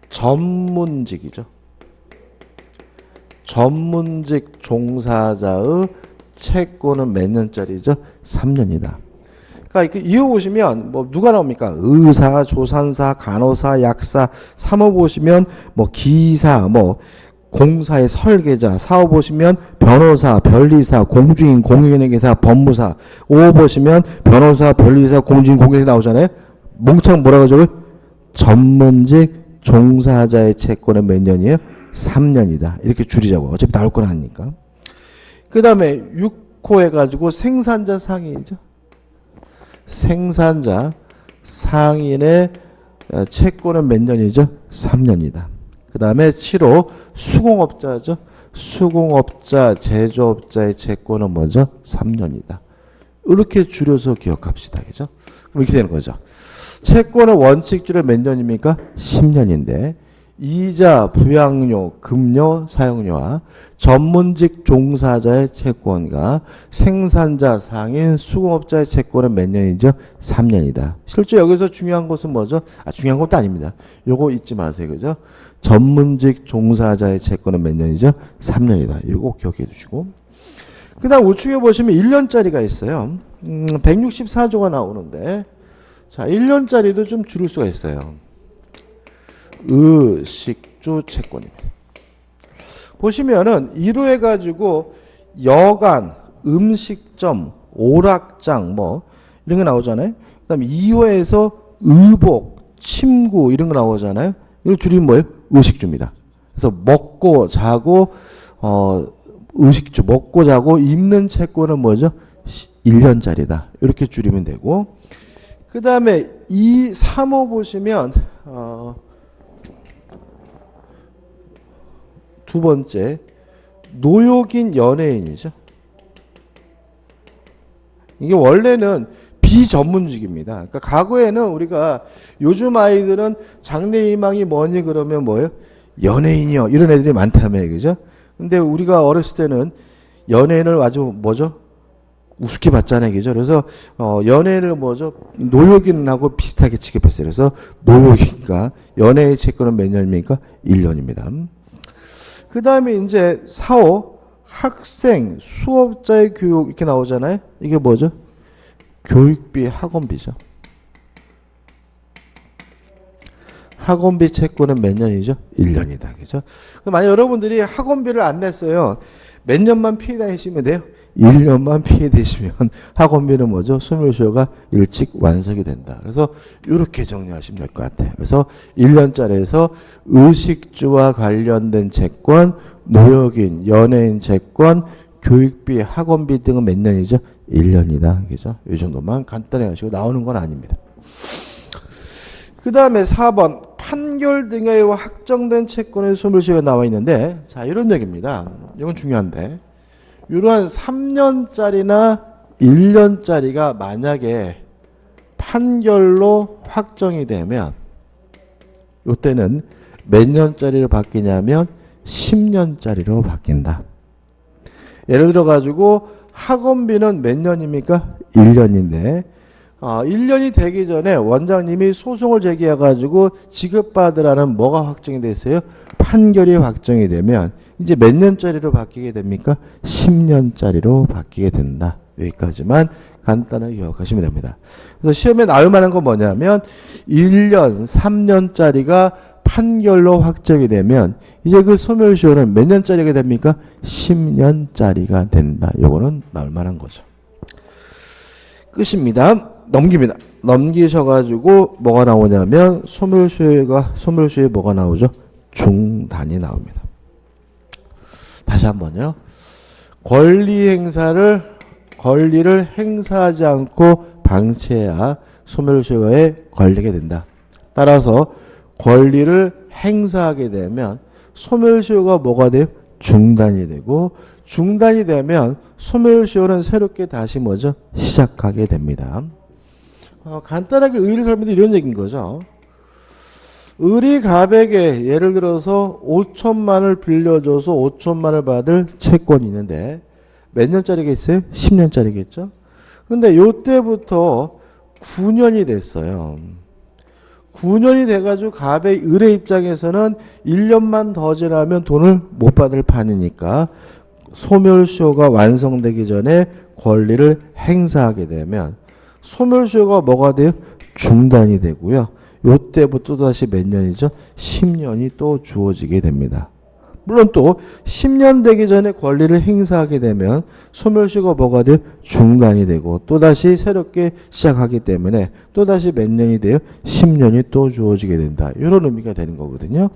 전문직이죠. 전문직 종사자의 채권은 몇 년짜리죠? 3년이다. 그러니까 이거 보시면 뭐 누가 나옵니까? 의사, 조산사, 간호사, 약사. 3호 보시면 뭐 기사, 뭐 공사의 설계자. 4호 보시면 변호사, 변리사, 공주인, 공인회계사, 법무사. 5호 보시면 변호사, 변리사, 공주인, 공인회계사 나오잖아요. 몽창 뭐라고 적어요? 전문직 종사자의 채권은 몇 년이에요? 3년이다. 이렇게 줄이자고. 어차피 나올 건 하니까. 그 다음에 놓고 해가지고 생산자 상인이죠. 생산자 상인의 채권은 몇 년이죠? 3년이다. 그 다음에 7호 수공업자죠. 수공업자, 제조업자의 채권은 뭐죠? 3년이다. 이렇게 줄여서 기억합시다. 그죠? 그럼 이렇게 되는 거죠. 채권은 원칙적으로 몇 년입니까? 10년인데 이자, 부양료, 급료, 사용료와 전문직 종사자의 채권과 생산자, 상인, 수공업자의 채권은 몇 년이죠? 3년이다. 실제 여기서 중요한 것은 뭐죠? 중요한 것도 아닙니다. 요거 잊지 마세요. 그죠? 전문직 종사자의 채권은 몇 년이죠? 3년이다. 이거 꼭 기억해 두시고. 그 다음 우측에 보시면 1년짜리가 있어요. 164조가 나오는데 자, 1년짜리도 좀 줄일 수가 있어요. 의식주 채권입니다. 보시면은 1호 해가지고 여관, 음식점, 오락장 뭐 이런 거 나오잖아요. 그 다음에 2호에서 의복, 침구 이런 거 나오잖아요. 이걸 줄이면 뭐예요? 의식주입니다. 그래서 먹고 자고 의식주 먹고 자고 입는 채권은 뭐죠? 1년짜리다. 이렇게 줄이면 되고 그 다음에 2, 3호 보시면 두 번째 노욕인 연예인이죠. 이게 원래는 비전문직입니다. 그러니까 과거에는 우리가 요즘 아이들은 장래희망이 뭐니 그러면 뭐예요? 연예인이요. 이런 애들이 많다며 그죠? 근데 우리가 어렸을 때는 연예인을 아주 뭐죠? 우습게 봤잖아요. 그죠? 그래서 연예인을 뭐죠? 노욕인하고 비슷하게 취급했어요. 그래서 노욕인과 연예인 채권은 몇 년입니까? 1년입니다. 그 다음에 이제 4호 학생, 수업자의 교육 이렇게 나오잖아요. 이게 뭐죠? 교육비, 학원비죠. 학원비 채권은 몇 년이죠? 1년이다. 그죠? 만약 여러분들이 학원비를 안 냈어요. 몇 년만 피해 다니시면 돼요? 1년만 피해 되시면 학원비는 뭐죠? 소멸시효가 일찍 완성이 된다. 그래서 이렇게 정리하시면 될 것 같아요. 그래서 1년짜리에서 의식주와 관련된 채권, 노역인, 연예인 채권, 교육비, 학원비 등은 몇 년이죠? 1년이다. 그죠? 이 정도만 간단히 하시고 나오는 건 아닙니다. 그 다음에 4번 판결 등에 의해 확정된 채권의 소멸시효가 나와 있는데 자 이런 얘기입니다. 이건 중요한데 이러한 3년짜리나 1년짜리가 만약에 판결로 확정이 되면 이때는 몇 년짜리로 바뀌냐면 10년짜리로 바뀐다. 예를 들어 가지고 학원비는 몇 년입니까? 1년인데 1년이 되기 전에 원장님이 소송을 제기해 가지고 지급받으라는 뭐가 확정이 됐어요? 판결이 확정이 되면 이제 몇 년짜리로 바뀌게 됩니까? 10년짜리로 바뀌게 된다. 여기까지만 간단하게 기억하시면 됩니다. 그래서 시험에 나올 만한 건 뭐냐면 1년, 3년짜리가 판결로 확정이 되면 이제 그 소멸시효는 몇 년짜리가 됩니까? 10년짜리가 된다. 요거는 나올 만한 거죠. 끝입니다. 넘깁니다. 넘기셔가지고 뭐가 나오냐면 소멸시효에 뭐가 나오죠? 중단이 나옵니다. 다시 한번요. 권리를 행사하지 않고 방치해야 소멸시효에 걸리게 된다. 따라서 권리를 행사하게 되면 소멸시효가 뭐가 돼요? 중단이 되고 중단이 되면 소멸시효는 새롭게 다시 뭐죠? 시작하게 됩니다. 간단하게 의의를 설명드리면 이런 얘기인 거죠. 을이 갑에게 예를 들어서 5천만을 빌려줘서 5천만을 받을 채권이 있는데 몇 년짜리겠어요? 10년짜리겠죠? 근데 요때부터 9년이 됐어요. 9년이 돼가지고 갑의 을의 입장에서는 1년만 더 지나면 돈을 못 받을 판이니까 소멸시효가 완성되기 전에 권리를 행사하게 되면 소멸시효가 뭐가 돼요? 중단이 되고요. 요때부터 다시 몇 년이죠? 10년이 또 주어지게 됩니다. 물론 또 10년 되기 전에 권리를 행사하게 되면 소멸시효가 뭐가 돼요? 중단이 되고 또다시 새롭게 시작하기 때문에 또다시 몇 년이 돼요? 10년이 또 주어지게 된다. 이런 의미가 되는 거거든요.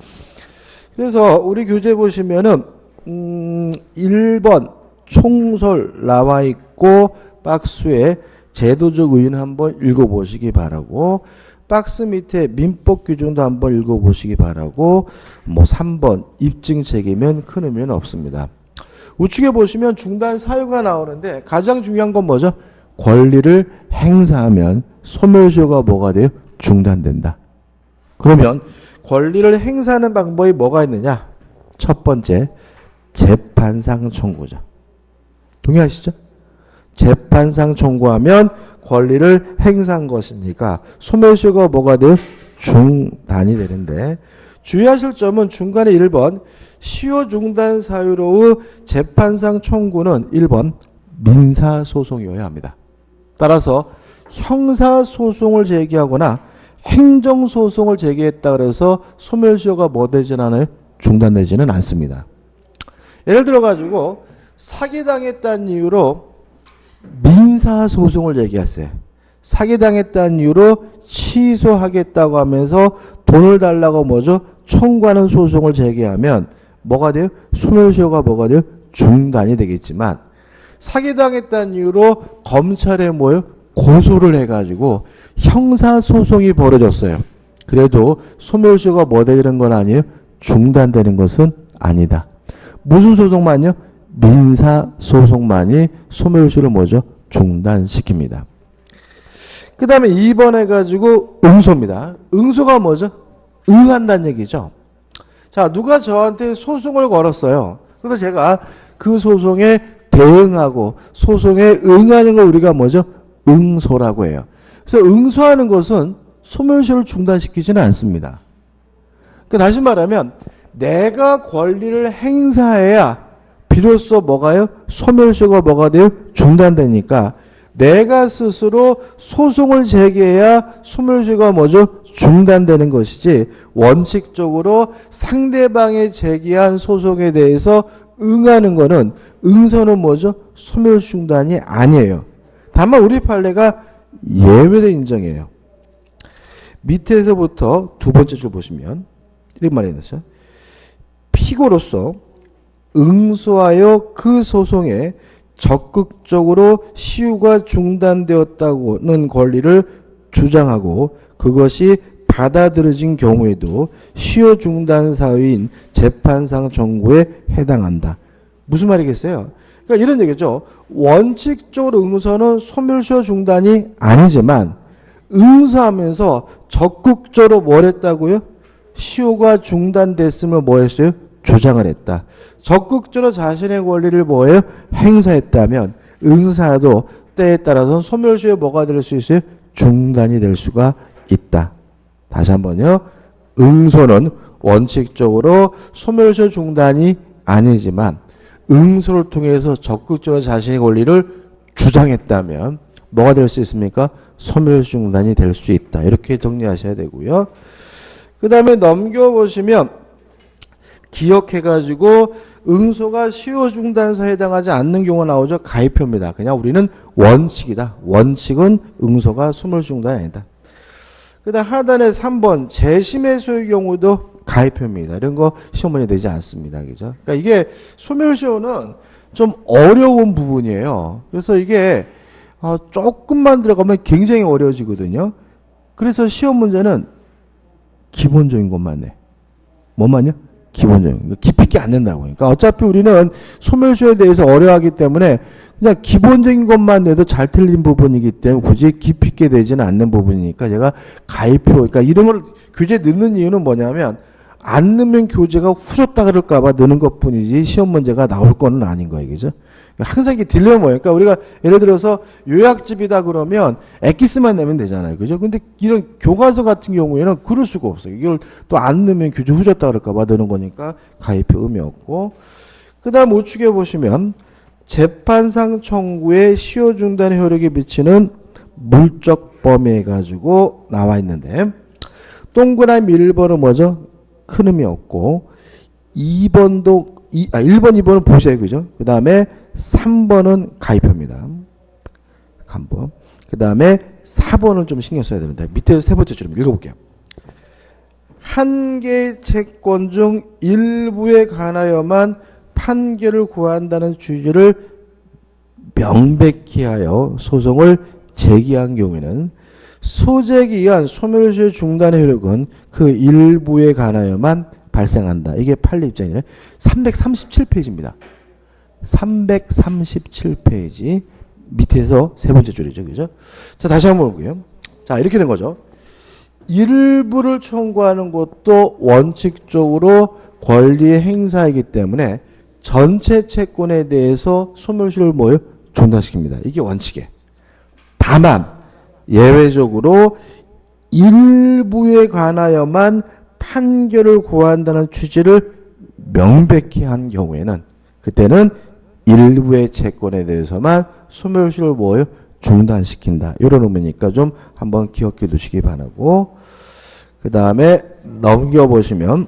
그래서 우리 교재 보시면은 1번 총설 나와 있고 박스에 제도적 의의는 한번 읽어보시기 바라고 박스 밑에 민법 규정도 한번 읽어보시기 바라고 3번 입증 책임은 큰 의미는 없습니다. 우측에 보시면 중단 사유가 나오는데 가장 중요한 건 뭐죠? 권리를 행사하면 소멸시효가 뭐가 돼요? 중단된다. 그러면 권리를 행사하는 방법이 뭐가 있느냐? 첫 번째, 재판상 청구죠. 동의하시죠? 재판상 청구하면 권리를 행사한 것이니까 소멸시효가 뭐가 돼요? 중단이 되는데 주의하실 점은 중간에 1번 시효 중단 사유로의 재판상 청구는 1번 민사소송이어야 합니다. 따라서 형사소송을 제기하거나 행정소송을 제기했다 그래서 소멸시효가 뭐 되진 않아요? 중단되지는 않습니다. 예를 들어 가지고 사기당했다는 이유로 민사소송을 제기했어요. 사기당했다는 이유로 취소하겠다고 하면서 돈을 달라고 뭐죠? 청구하는 소송을 제기하면 뭐가 돼요? 소멸시효가 뭐가 돼요? 중단이 되겠지만 사기당했다는 이유로 검찰에 뭐요? 고소를 해가지고 형사소송이 벌어졌어요. 그래도 소멸시효가 뭐 되는 건 아니에요? 중단되는 것은 아니다. 무슨 소송만요? 민사소송만이 소멸시효를 뭐죠? 중단시킵니다. 그 다음에 2번 해가지고 응소입니다. 응소가 뭐죠? 응한다는 얘기죠. 자, 누가 저한테 소송을 걸었어요. 그래서 제가 그 소송에 대응하고 소송에 응하는 걸 우리가 뭐죠? 응소라고 해요. 그래서 응소하는 것은 소멸시효를 중단시키지는 않습니다. 그러니까 다시 말하면 내가 권리를 행사해야 비로소 뭐가요? 소멸시효가 뭐가 돼요? 중단되니까 내가 스스로 소송을 제기해야 소멸시효가 뭐죠? 중단되는 것이지 원칙적으로 상대방이 제기한 소송에 대해서 응하는 거는 응소는 뭐죠? 소멸 중단이 아니에요. 다만 우리 판례가 예외를 인정해요. 밑에서부터 두 번째 줄 보시면 이렇게 말해놨어요. 피고로서 응소하여 그 소송에 적극적으로 시효가 중단되었다고는 권리를 주장하고 그것이 받아들여진 경우에도 시효 중단 사유인 재판상 청구에 해당한다. 무슨 말이겠어요? 그러니까 이런 얘기죠. 원칙적으로 응소는 소멸시효 중단이 아니지만 응소하면서 적극적으로 뭘 했다고요? 시효가 중단됐음을 뭐 했어요? 주장을 했다. 적극적으로 자신의 권리를 뭐예요? 행사했다면 응사도 때에 따라서는 소멸시효에 뭐가 될 수 있어요? 중단이 될 수가 있다. 다시 한번요. 응소는 원칙적으로 소멸시효 중단이 아니지만 응소를 통해서 적극적으로 자신의 권리를 주장했다면 뭐가 될 수 있습니까? 소멸시효 중단이 될 수 있다. 이렇게 정리하셔야 되고요. 그 다음에 넘겨보시면 기억해가지고 응소가 시효 중단사에 해당하지 않는 경우가 나오죠. 가입표입니다. 그냥 우리는 원칙이다. 원칙은 응소가 소멸시효 중단이 아니다. 그 다음 하단에 3번 재심의 소의 경우도 가입표입니다. 이런 거 시험 문제 되지 않습니다. 그죠? 그러니까 이게 소멸시효는 좀 어려운 부분이에요. 그래서 이게 조금만 들어가면 굉장히 어려워지거든요. 그래서 시험 문제는 기본적인 것만 내. 뭐만요? 기본적인. 깊이 있게 안 된다고. 그러니까 어차피 우리는 소멸시효에 대해서 어려워하기 때문에 그냥 기본적인 것만 내도 잘 틀린 부분이기 때문에 굳이 깊이 있게 되지는 않는 부분이니까 제가 가입표, 그러니까 이런 걸 교재에 넣는 이유는 뭐냐면 안 넣으면 교재가 후졌다 그럴까봐 넣는 것 뿐이지 시험 문제가 나올 거는 아닌 거예요. 그죠? 항상 이게 딜레마예요. 그러니까 우리가 예를 들어서 요약집이다 그러면 엑기스만 내면 되잖아요. 그죠? 근데 이런 교과서 같은 경우에는 그럴 수가 없어요. 이걸 또 안 넣으면 교재 후졌다 그럴까봐 넣는 거니까 가입표 의미 없고. 그 다음 우측에 보시면 재판상 청구에 시효 중단의 효력이 미치는 물적 범위해 가지고 나와 있는데 동그라미 1번은 뭐죠? 큰 의미 없고 1번, 2번은 보셔야 그죠? 그 다음에 3번은 가입표입니다. 한번. 그 다음에 4번은 좀 신경 써야 되는데 밑에 세 번째 줄 읽어볼게요. 한 개의 채권 중 일부에 관하여만 판결을 구한다는 취지를 명백히 하여 소송을 제기한 경우에는 소재에 의한 소멸시효 중단의 효력은 그 일부에 관하여만 발생한다. 이게 판례 입장이네. 337페이지입니다. 337페이지 밑에서 세 번째 줄이죠. 그죠? 자, 다시 한번 볼게요. 자, 이렇게 된 거죠. 일부를 청구하는 것도 원칙적으로 권리의 행사이기 때문에 전체 채권에 대해서 소멸시효를 뭐예요? 중단시킵니다. 이게 원칙이에요. 다만 예외적으로 일부에 관하여만 판결을 고한다는 취지를 명백히 한 경우에는 그때는 일부의 채권에 대해서만 소멸시효를 뭐예요? 중단시킨다. 이런 의미니까 좀 한번 기억해 두시기 바라고, 그 다음에 넘겨보시면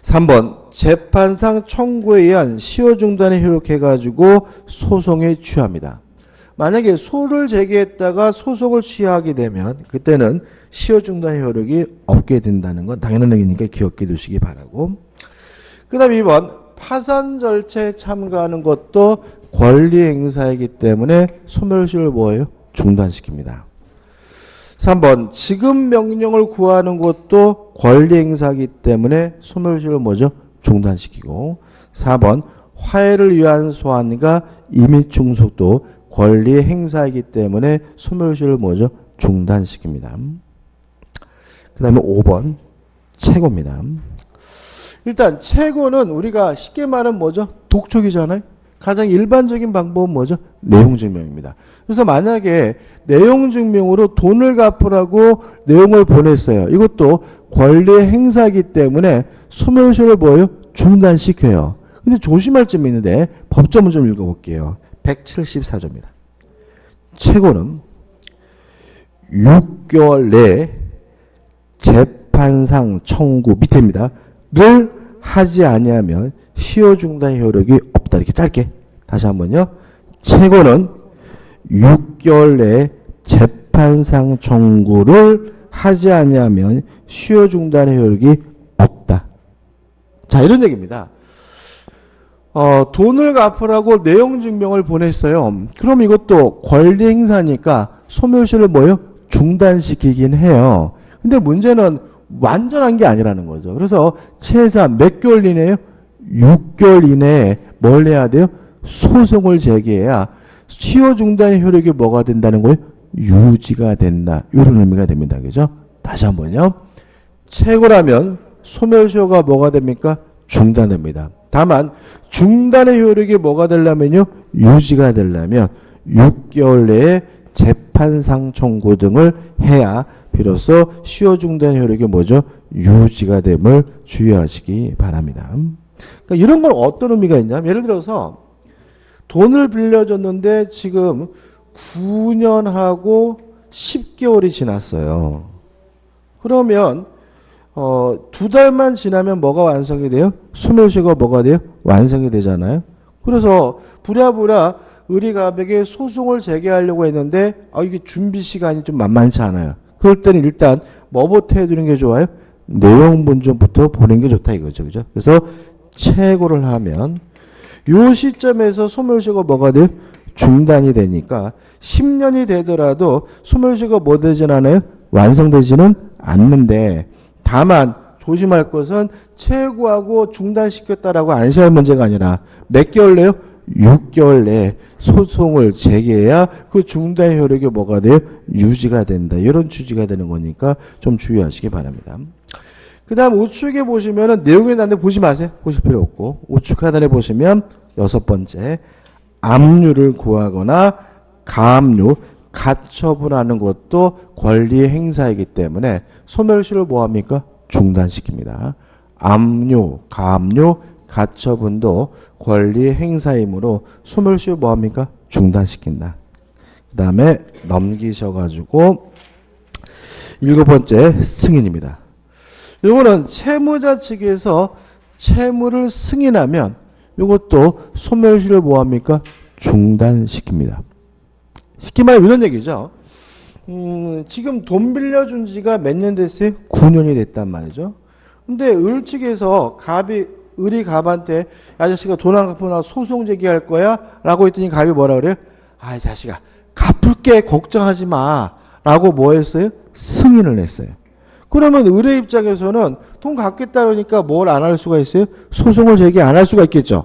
3번 재판상 청구에 의한 시효 중단에 효력해가지고 소송에 취합니다. 만약에 소를 제기했다가 소송을 취하게 되면 그때는 시효 중단 효력이 없게 된다는 건 당연한 얘기니까 기억해 두시기 바라고, 그 다음에 2번 파산 절차에 참가하는 것도 권리 행사이기 때문에 소멸시효를 뭐예요? 중단시킵니다. 3번 지급 명령을 구하는 것도 권리 행사이기 때문에 소멸시효를 뭐죠? 중단시키고, 4번 화해를 위한 소환과 임의 충속도 권리 행사이기 때문에 소멸시효를 뭐죠? 중단시킵니다. 그 다음에 5번 채고입니다. 일단 채고는 우리가 쉽게 말하면 뭐죠? 독촉이잖아요. 가장 일반적인 방법은 뭐죠? 내용증명입니다. 그래서 만약에 내용증명으로 돈을 갚으라고 내용을 보냈어요. 이것도 권리의 행사이기 때문에 소멸시효를 뭐예요? 중단시켜요. 근데 조심할 점이 있는데 법조문 좀 읽어볼게요. 174조입니다. 채고는 6개월 내에 재판상 청구 밑에입니다. 를 하지 아니하면 시효 중단 효력이 없다. 이렇게 짧게 다시 한번요. 채고는 6개월 내에 재판상 청구를 하지 아니하면 시효 중단의 효력이 없다. 자, 이런 얘기입니다. 돈을 갚으라고 내용 증명을 보냈어요. 그럼 이것도 권리 행사니까 소멸시효를 뭐예요? 중단시키긴 해요. 근데 문제는 완전한 게 아니라는 거죠. 그래서 최소한 몇 개월 이내에요? 6개월 이내에 뭘 해야 돼요? 소송을 제기해야 시효 중단의 효력이 뭐가 된다는 거예요? 유지가 된다. 이런 의미가 됩니다. 그죠? 다시 한번요. 채고라면 소멸시효가 뭐가 됩니까? 중단됩니다. 다만 중단의 효력이 뭐가 되려면요? 유지가 되려면 6개월 내에 재판상 청구 등을 해야 비로소 시효 중단 효력이 뭐죠? 유지가 됨을 주의하시기 바랍니다. 그러니까 이런 건 어떤 의미가 있냐면, 예를 들어서 돈을 빌려줬는데 지금 9년하고 10개월이 지났어요. 그러면 2달만 지나면 뭐가 완성이 돼요? 소멸시효가 뭐가 돼요? 완성이 되잖아요. 그래서 부랴부랴 의리가백에 소송을 제기하려고 했는데 이게 준비 시간이 좀 만만치 않아요. 그럴 때는 일단 뭐부터 해두는 게 좋아요? 내용본전부터 보는 게 좋다 이거죠. 그죠? 그래서 채고를 하면 요 시점에서 소멸시효가 뭐가 돼요? 중단이 되니까 10년이 되더라도 소멸시효가 뭐 되진 않아요? 완성되지는 않는데, 다만 조심할 것은 채고하고 중단시켰다라고 안심할 문제가 아니라 몇 개월 내요? 6개월 내에 소송을 제기해야 그 중단 효력이 뭐가 돼요? 유지가 된다. 이런 취지가 되는 거니까 좀 주의하시기 바랍니다. 그 다음 우측에 보시면은 내용이 나는데 보지 마세요. 보실 필요 없고, 우측 하단에 보시면 6번째 압류를 구하거나 가압류, 가처분하는 것도 권리 행사이기 때문에 소멸시효를 뭐합니까? 중단시킵니다. 압류, 가압류, 가처분도 권리 행사이므로 소멸시효 뭐합니까? 중단시킨다. 그 다음에 넘기셔가지고 7번째 승인입니다. 이거는 채무자 측에서 채무를 승인하면 이것도 소멸시효를 뭐합니까? 중단시킵니다. 쉽게 말하면 이런 얘기죠. 지금 돈 빌려준 지가 몇 년 됐어요? 9년이 됐단 말이죠. 근데 을 측에서 갑이 을이 갑한테 아저씨가 돈 안 갚으면 나 소송 제기할 거야? 라고 했더니 갑이 뭐라 그래요? 아, 자식아, 갚을게 걱정하지 마. 라고 뭐 했어요? 승인을 했어요. 그러면 을의 입장에서는 돈 갚겠다 그러니까 뭘 안 할 수가 있어요? 소송을 제기 안 할 수가 있겠죠.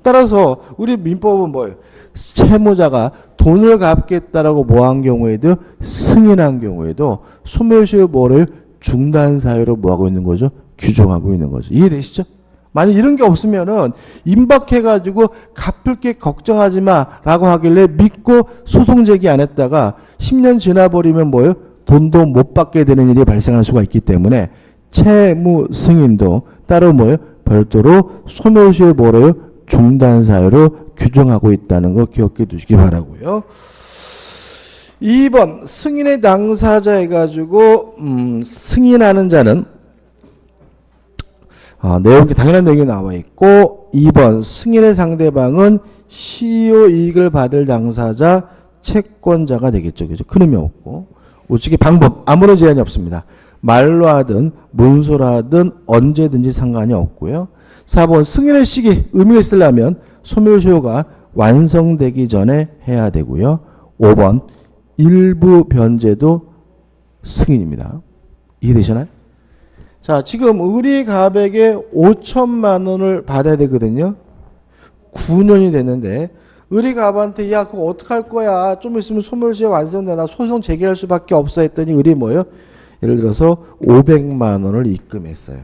따라서 우리 민법은 뭐예요? 채무자가 돈을 갚겠다라고 뭐 한 경우에도 승인한 경우에도 소멸시효 뭐를 중단 사유로 뭐 하고 있는 거죠? 규정하고 있는 거죠. 이해되시죠? 만약 이런 게 없으면은 임박해가지고 갚을게 걱정하지 마라고 하길래 믿고 소송 제기 안 했다가 10년 지나버리면 뭐예요? 돈도 못 받게 되는 일이 발생할 수가 있기 때문에 채무 승인도 따로 뭐예요? 별도로 소멸시효 뭐래요? 중단 사유로 규정하고 있다는 거 기억해 두시기 바라고요. 2번 승인의 당사자 해가지고 승인하는 자는 내용이 당연한 내용이 나와 있고 2번 승인의 상대방은 시효 이익을 받을 당사자 채권자가 되겠죠. 그죠? 큰 의미 없고 우측의 방법 아무런 제한이 없습니다. 말로 하든 문서로 하든 언제든지 상관이 없고요. 4번 승인의 시기 의미가 있으려면 소멸시효가 완성되기 전에 해야 되고요. 5번 일부 변제도 승인입니다. 이해되시나요? 자, 지금 을이 갑에게 5천만 원을 받아야 되거든요. 9년이 됐는데 을이 갑한테 야 그거 어떡할 거야. 좀 있으면 소멸시효 완성돼. 나 소송 제기할 수밖에 없어 했더니 을이 뭐예요? 예를 들어서 500만 원을 입금했어요.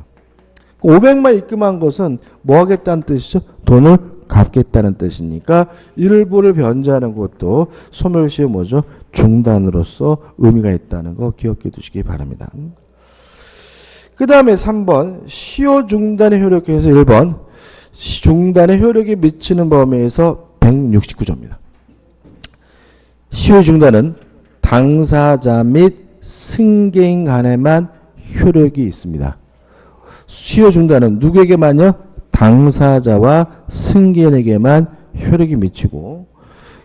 500만 입금한 것은 뭐 하겠다는 뜻이죠? 돈을 갚겠다는 뜻이니까 일부를 변제하는 것도 소멸시효 뭐죠? 중단으로서 의미가 있다는 거 기억해 두시기 바랍니다. 그 다음에 3번 시효 중단의 효력에서 1번 중단의 효력이 미치는 범위에서 169조입니다. 시효 중단은 당사자 및 승계인 간에만 효력이 있습니다. 시효 중단은 누구에게만요? 당사자와 승계인에게만 효력이 미치고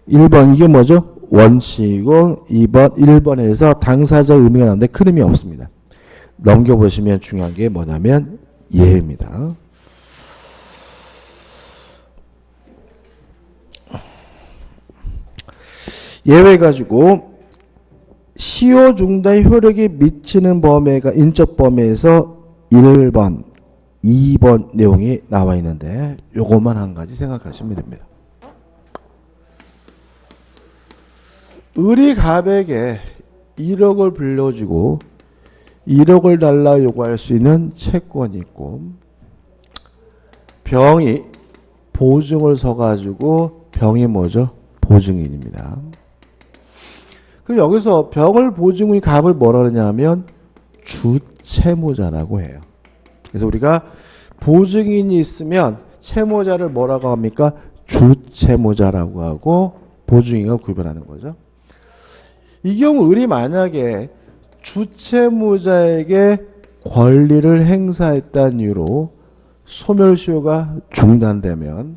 1번 이게 뭐죠? 원칙이고 2번 1번에서 당사자 의미가 나오는데 큰 의미 없습니다. 넘겨보시면 중요한 게 뭐냐면 예입니다. 예외 가지고 시효 중단 효력이 미치는 범위가 인적 범위에서 1번, 2번 내용이 나와 있는데 요것만 한 가지 생각하시면 됩니다. 을이 갑에게 1억을 빌려주고 1억을 달라 요구할 수 있는 채권이 있고 병이 보증을 서가지고 병이 뭐죠? 보증인입니다. 그럼 여기서 병을 보증인 갑을 뭐라 그러냐면 주채무자라고 해요. 그래서 우리가 보증인이 있으면 채무자를 뭐라고 합니까? 주채무자라고 하고 보증인과 구별하는 거죠. 이 경우 을이 만약에 주채무자에게 권리를 행사했다는 이유로 소멸시효가 중단되면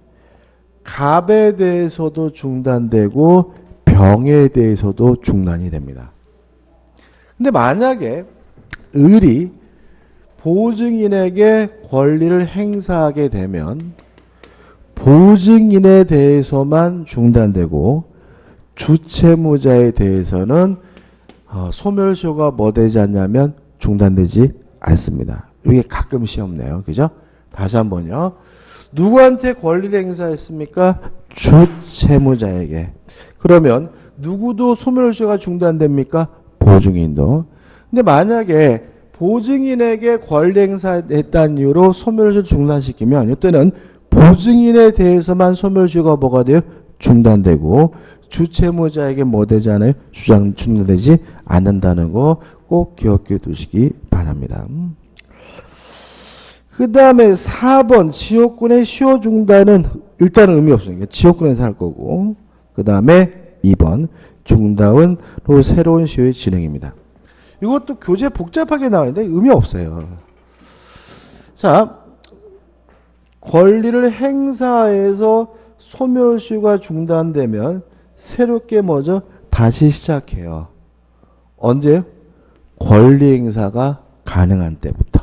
갑에 대해서도 중단되고 병에 대해서도 중단이 됩니다. 근데 만약에 을이 보증인에게 권리를 행사하게 되면 보증인에 대해서만 중단되고 주채무자에 대해서는 소멸시효가 뭐 되지 않냐면 중단되지 않습니다. 이게 가끔 시험내요. 그죠? 다시 한번요. 누구한테 권리를 행사했습니까? 주채무자에게. 그러면 누구도 소멸시효가 중단됩니까? 보증인도. 근데 만약에 보증인에게 권리 행사했다는 이유로 소멸시효 중단시키면 이때는 보증인에 대해서만 소멸시효가 뭐가 돼요? 중단되고 주채무자에게 뭐 되지 않아요? 중단되지 않는다는 거 꼭 기억해 두시기 바랍니다. 그 다음에 4번 지역군의 시효 중단은 일단은 의미 없으니까 지역군에서 할 거고 그 다음에 2번 중단으로 새로운 시효의 진행입니다. 이것도 교재 복잡하게 나와 있는데 의미 없어요. 자, 권리를 행사해서 소멸시효가 중단되면 새롭게 뭐죠? 다시 시작해요. 언제요? 권리 행사가 가능한 때부터.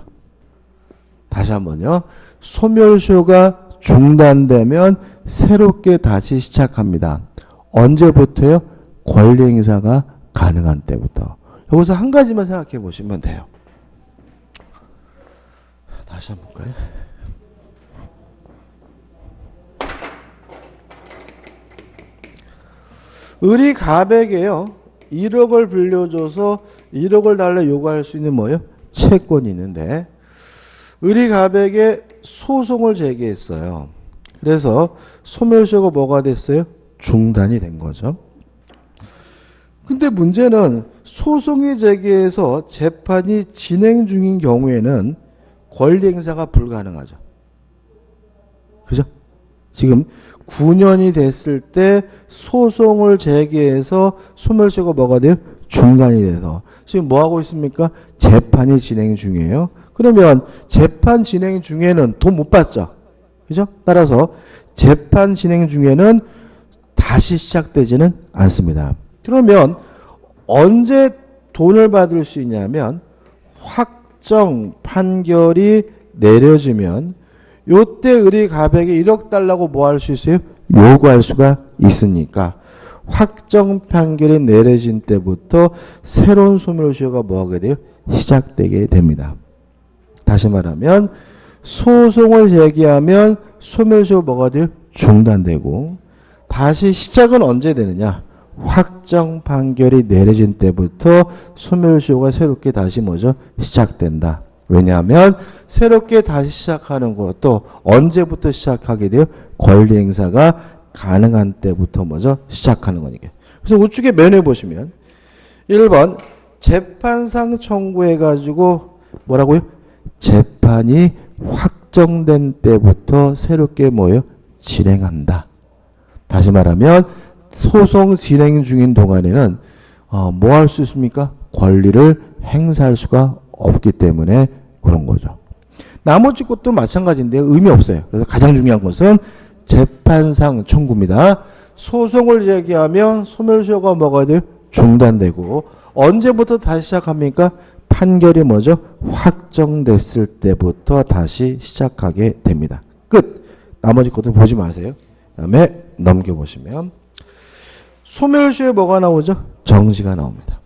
다시 한번요. 소멸시효가 중단되면 새롭게 다시 시작합니다. 언제부터요? 권리행사가 가능한 때부터. 여기서 한 가지만 생각해 보시면 돼요. 다시 한번 볼까요? 을이 갑에게요 1억을 빌려줘서 1억을 달러 요구할 수 있는 뭐예요? 채권이 있는데 을이 갑에게 소송을 제기했어요. 그래서 소멸시효가 뭐가 됐어요? 중단이 된 거죠. 근데 문제는 소송이 제기해서 재판이 진행 중인 경우에는 권리 행사가 불가능하죠. 그죠? 지금 9년이 됐을 때 소송을 제기해서 소멸시효가 뭐가 돼요? 중단이 돼서 지금 뭐 하고 있습니까? 재판이 진행 중이에요. 그러면 재판 진행 중에는 돈 못 받죠. 그죠? 따라서 재판 진행 중에는 다시 시작되지는 않습니다. 그러면 언제 돈을 받을 수 있냐면 확정 판결이 내려지면 요때 을이 갑에게 1억 달라고 뭐 할 수 있어요? 요구할 수가 있으니까 확정 판결이 내려진 때부터 새로운 소멸시효가 뭐 하게 돼요? 시작되게 됩니다. 다시 말하면 소송을 제기하면 소멸시효 뭐가 돼요? 중단되고 다시 시작은 언제 되느냐? 확정 판결이 내려진 때부터 소멸시효가 새롭게 다시 뭐죠? 시작된다. 왜냐하면 새롭게 다시 시작하는 것도 언제부터 시작하게 돼요? 권리 행사가 가능한 때부터 뭐죠? 시작하는 거니까. 그래서 우측에 면에 보시면 1번 재판상 청구해가지고 뭐라고요? 재판이 확정된 때부터 새롭게 뭐예요? 진행한다. 다시 말하면 소송 진행 중인 동안에는 뭐 할 수 있습니까? 권리를 행사할 수가 없기 때문에 그런 거죠. 나머지 것도 마찬가지인데 의미 없어요. 그래서 가장 중요한 것은 재판상 청구입니다. 소송을 제기하면 소멸시효가 뭐가 돼요? 중단되고 언제부터 다시 시작합니까? 판결이 뭐죠? 확정됐을 때부터 다시 시작하게 됩니다. 끝. 나머지 것들 보지 마세요. 그 다음에 넘겨보시면 소멸시효에 뭐가 나오죠? 정지가 나옵니다.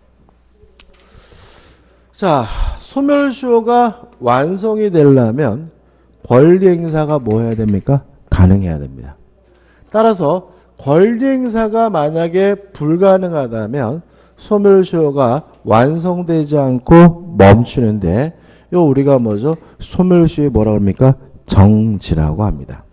자, 소멸시효가 완성이 되려면 권리행사가 뭐 해야 됩니까? 가능해야 됩니다. 따라서 권리행사가 만약에 불가능하다면 소멸시효가 완성되지 않고 멈추는데 요 우리가 뭐죠? 소멸시효에 뭐라고 합니까? 정지라고 합니다.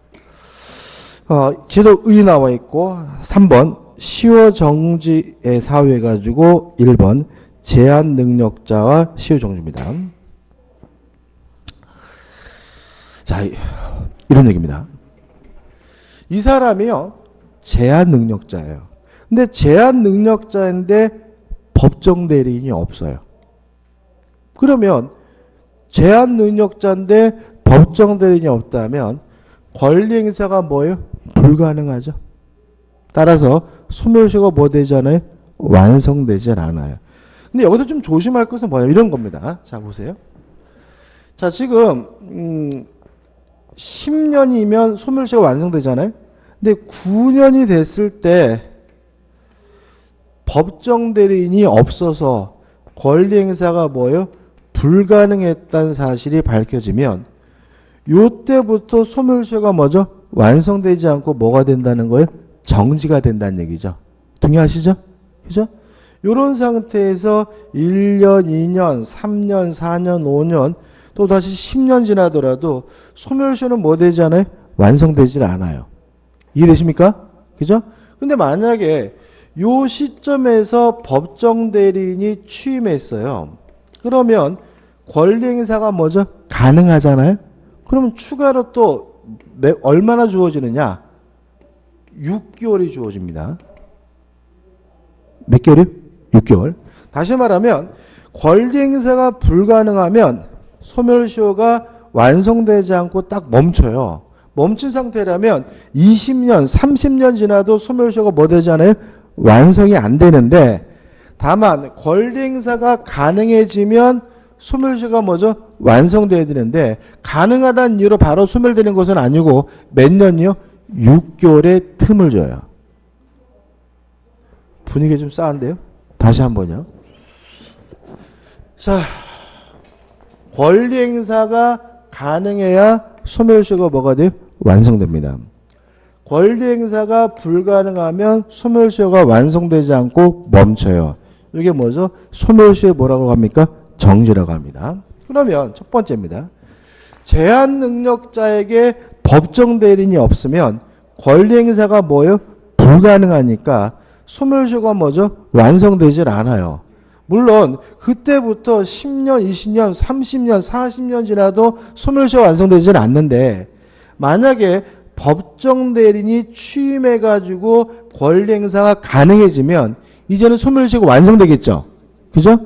제도 의 나와 있고 3번 시효 정지에 사유해가지고 1번 제한 능력자와 시효 정지입니다. 자, 이런 얘기입니다. 이 사람이요 제한 능력자예요. 근데 제한 능력자인데 법정 대리인이 없어요. 그러면 제한 능력자인데 법정 대리인이 없다면 권리 행사가 뭐예요? 불가능하죠. 따라서 소멸시효가 뭐 되잖아요? 완성되지 않아요. 근데 여기서 좀 조심할 것은 뭐냐? 이런 겁니다. 자, 보세요. 자, 지금 10년이면 소멸시효가 완성되잖아요. 근데 9년이 됐을 때 법정 대리인이 없어서 권리 행사가 뭐예요? 불가능했다는 사실이 밝혀지면 요때부터 소멸시효가 뭐죠? 완성되지 않고 뭐가 된다는 거예요? 정지가 된다는 얘기죠. 동의하시죠? 그죠? 요런 상태에서 1년, 2년, 3년, 4년, 5년 또 다시 10년 지나더라도 소멸시효는 뭐 되지 않아요? 완성되질 않아요. 이해되십니까? 그죠? 근데 만약에 요 시점에서 법정 대리인이 취임했어요. 그러면 권리 행사가 뭐죠? 가능하잖아요. 그러면 추가로 또 얼마나 주어지느냐? 6개월이 주어집니다. 몇 개월이요? 6개월. 다시 말하면 권리 행사가 불가능하면 소멸시효가 완성되지 않고 딱 멈춰요. 멈춘 상태라면 20년, 30년 지나도 소멸시효가 뭐 되잖아요? 완성이 안 되는데 다만 권리 행사가 가능해지면 소멸시효가 뭐죠? 완성돼야 되는데 가능하다는 이유로 바로 소멸되는 것은 아니고 몇 년이요? 6개월의 틈을 줘요. 분위기 좀 싸한데요? 다시 한번요. 자, 권리 행사가 가능해야 소멸시효가 뭐가 돼요? 완성됩니다. 권리 행사가 불가능하면 소멸시효가 완성되지 않고 멈춰요. 이게 뭐죠? 소멸시효 뭐라고 합니까? 정지라고 합니다. 그러면 첫 번째입니다. 제한 능력자에게 법정 대리인이 없으면 권리 행사가 뭐예요? 불가능하니까 소멸시효가 뭐죠? 완성되질 않아요. 물론 그때부터 10년, 20년, 30년, 40년 지나도 소멸시효가 완성되질 않는데 만약에 법정 대리인이 취임해가지고 권리 행사가 가능해지면 이제는 소멸시효가 완성되겠죠. 그죠?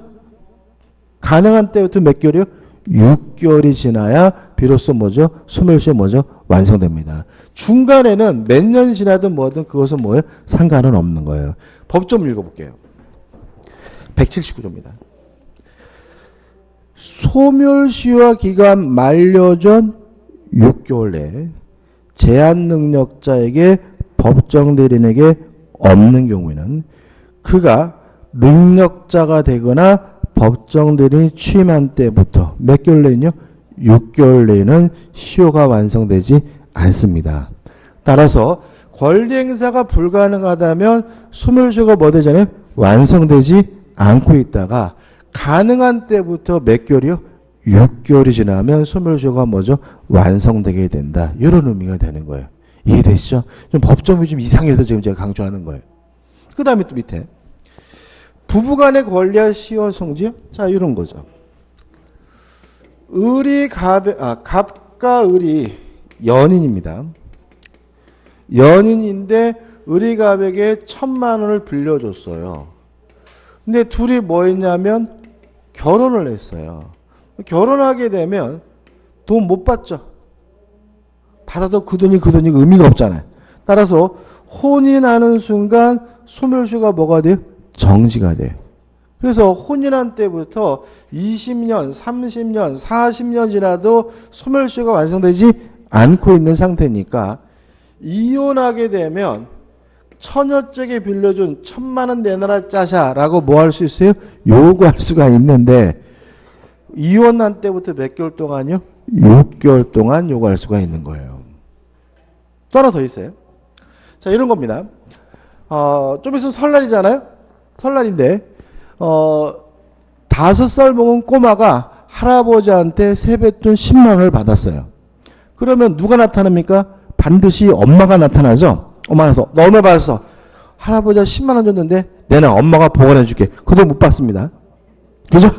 가능한 때부터 몇 개월이요? 6개월이 지나야 비로소 뭐죠? 소멸시효 뭐죠? 완성됩니다. 중간에는 몇 년이 지나든 뭐든 그것은 뭐예요? 상관은 없는 거예요. 법 좀 읽어볼게요. 179조입니다. 소멸시효 기간 만료 전 6개월 내에 제한 능력자에게 법정 대리인에게 없는 경우에는 그가 능력자가 되거나 법정 대리인이 취임한 때부터 몇 개월 내는요? 6개월 내에는 시효가 완성되지 않습니다. 따라서 권리 행사가 불가능하다면 소멸시효가 뭐 되잖아요? 완성되지 않고 있다가 가능한 때부터 몇 개월이요? 6개월이 지나면 소멸시효가 뭐죠? 완성되게 된다. 이런 의미가 되는 거예요. 이해되시죠? 좀 법정이 좀 이상해서 지금 제가 강조하는 거예요. 그 다음에 또 밑에 부부간의 권리와 시효 성지요? 자, 이런 거죠. 갑과 을이 연인입니다. 연인인데 을이 갑에게 1,000만 원을 빌려줬어요. 근데 둘이 뭐 했냐면 결혼을 했어요. 결혼하게 되면 돈 못 받죠. 받아도 그 돈이 의미가 없잖아요. 따라서 혼인하는 순간 소멸시효가 뭐가 돼요? 정지가 돼요. 그래서 혼인한 때부터 20년, 30년, 40년 지나도 소멸시효가 완성되지 않고 있는 상태니까 이혼하게 되면 처녀쪽에 빌려준 1,000만 원 내놔라 짜샤라고 뭐 할 수 있어요? 요구할 수가 있는데 이혼한 때부터 몇 개월 동안요? 6개월 동안 요구할 수가 있는 거예요. 또 하나 더 있어요. 자, 이런 겁니다. 좀 있으면 설날이잖아요? 설날인데 5살 먹은 꼬마가 할아버지한테 세뱃돈 10만 원을 받았어요. 그러면 누가 나타납니까? 반드시 엄마가 나타나죠? 엄마가 너 얼마 받았어? 할아버지가 10만 원 줬는데 내가 엄마가 보관해 줄게. 그 돈 못 받습니다. 그죠?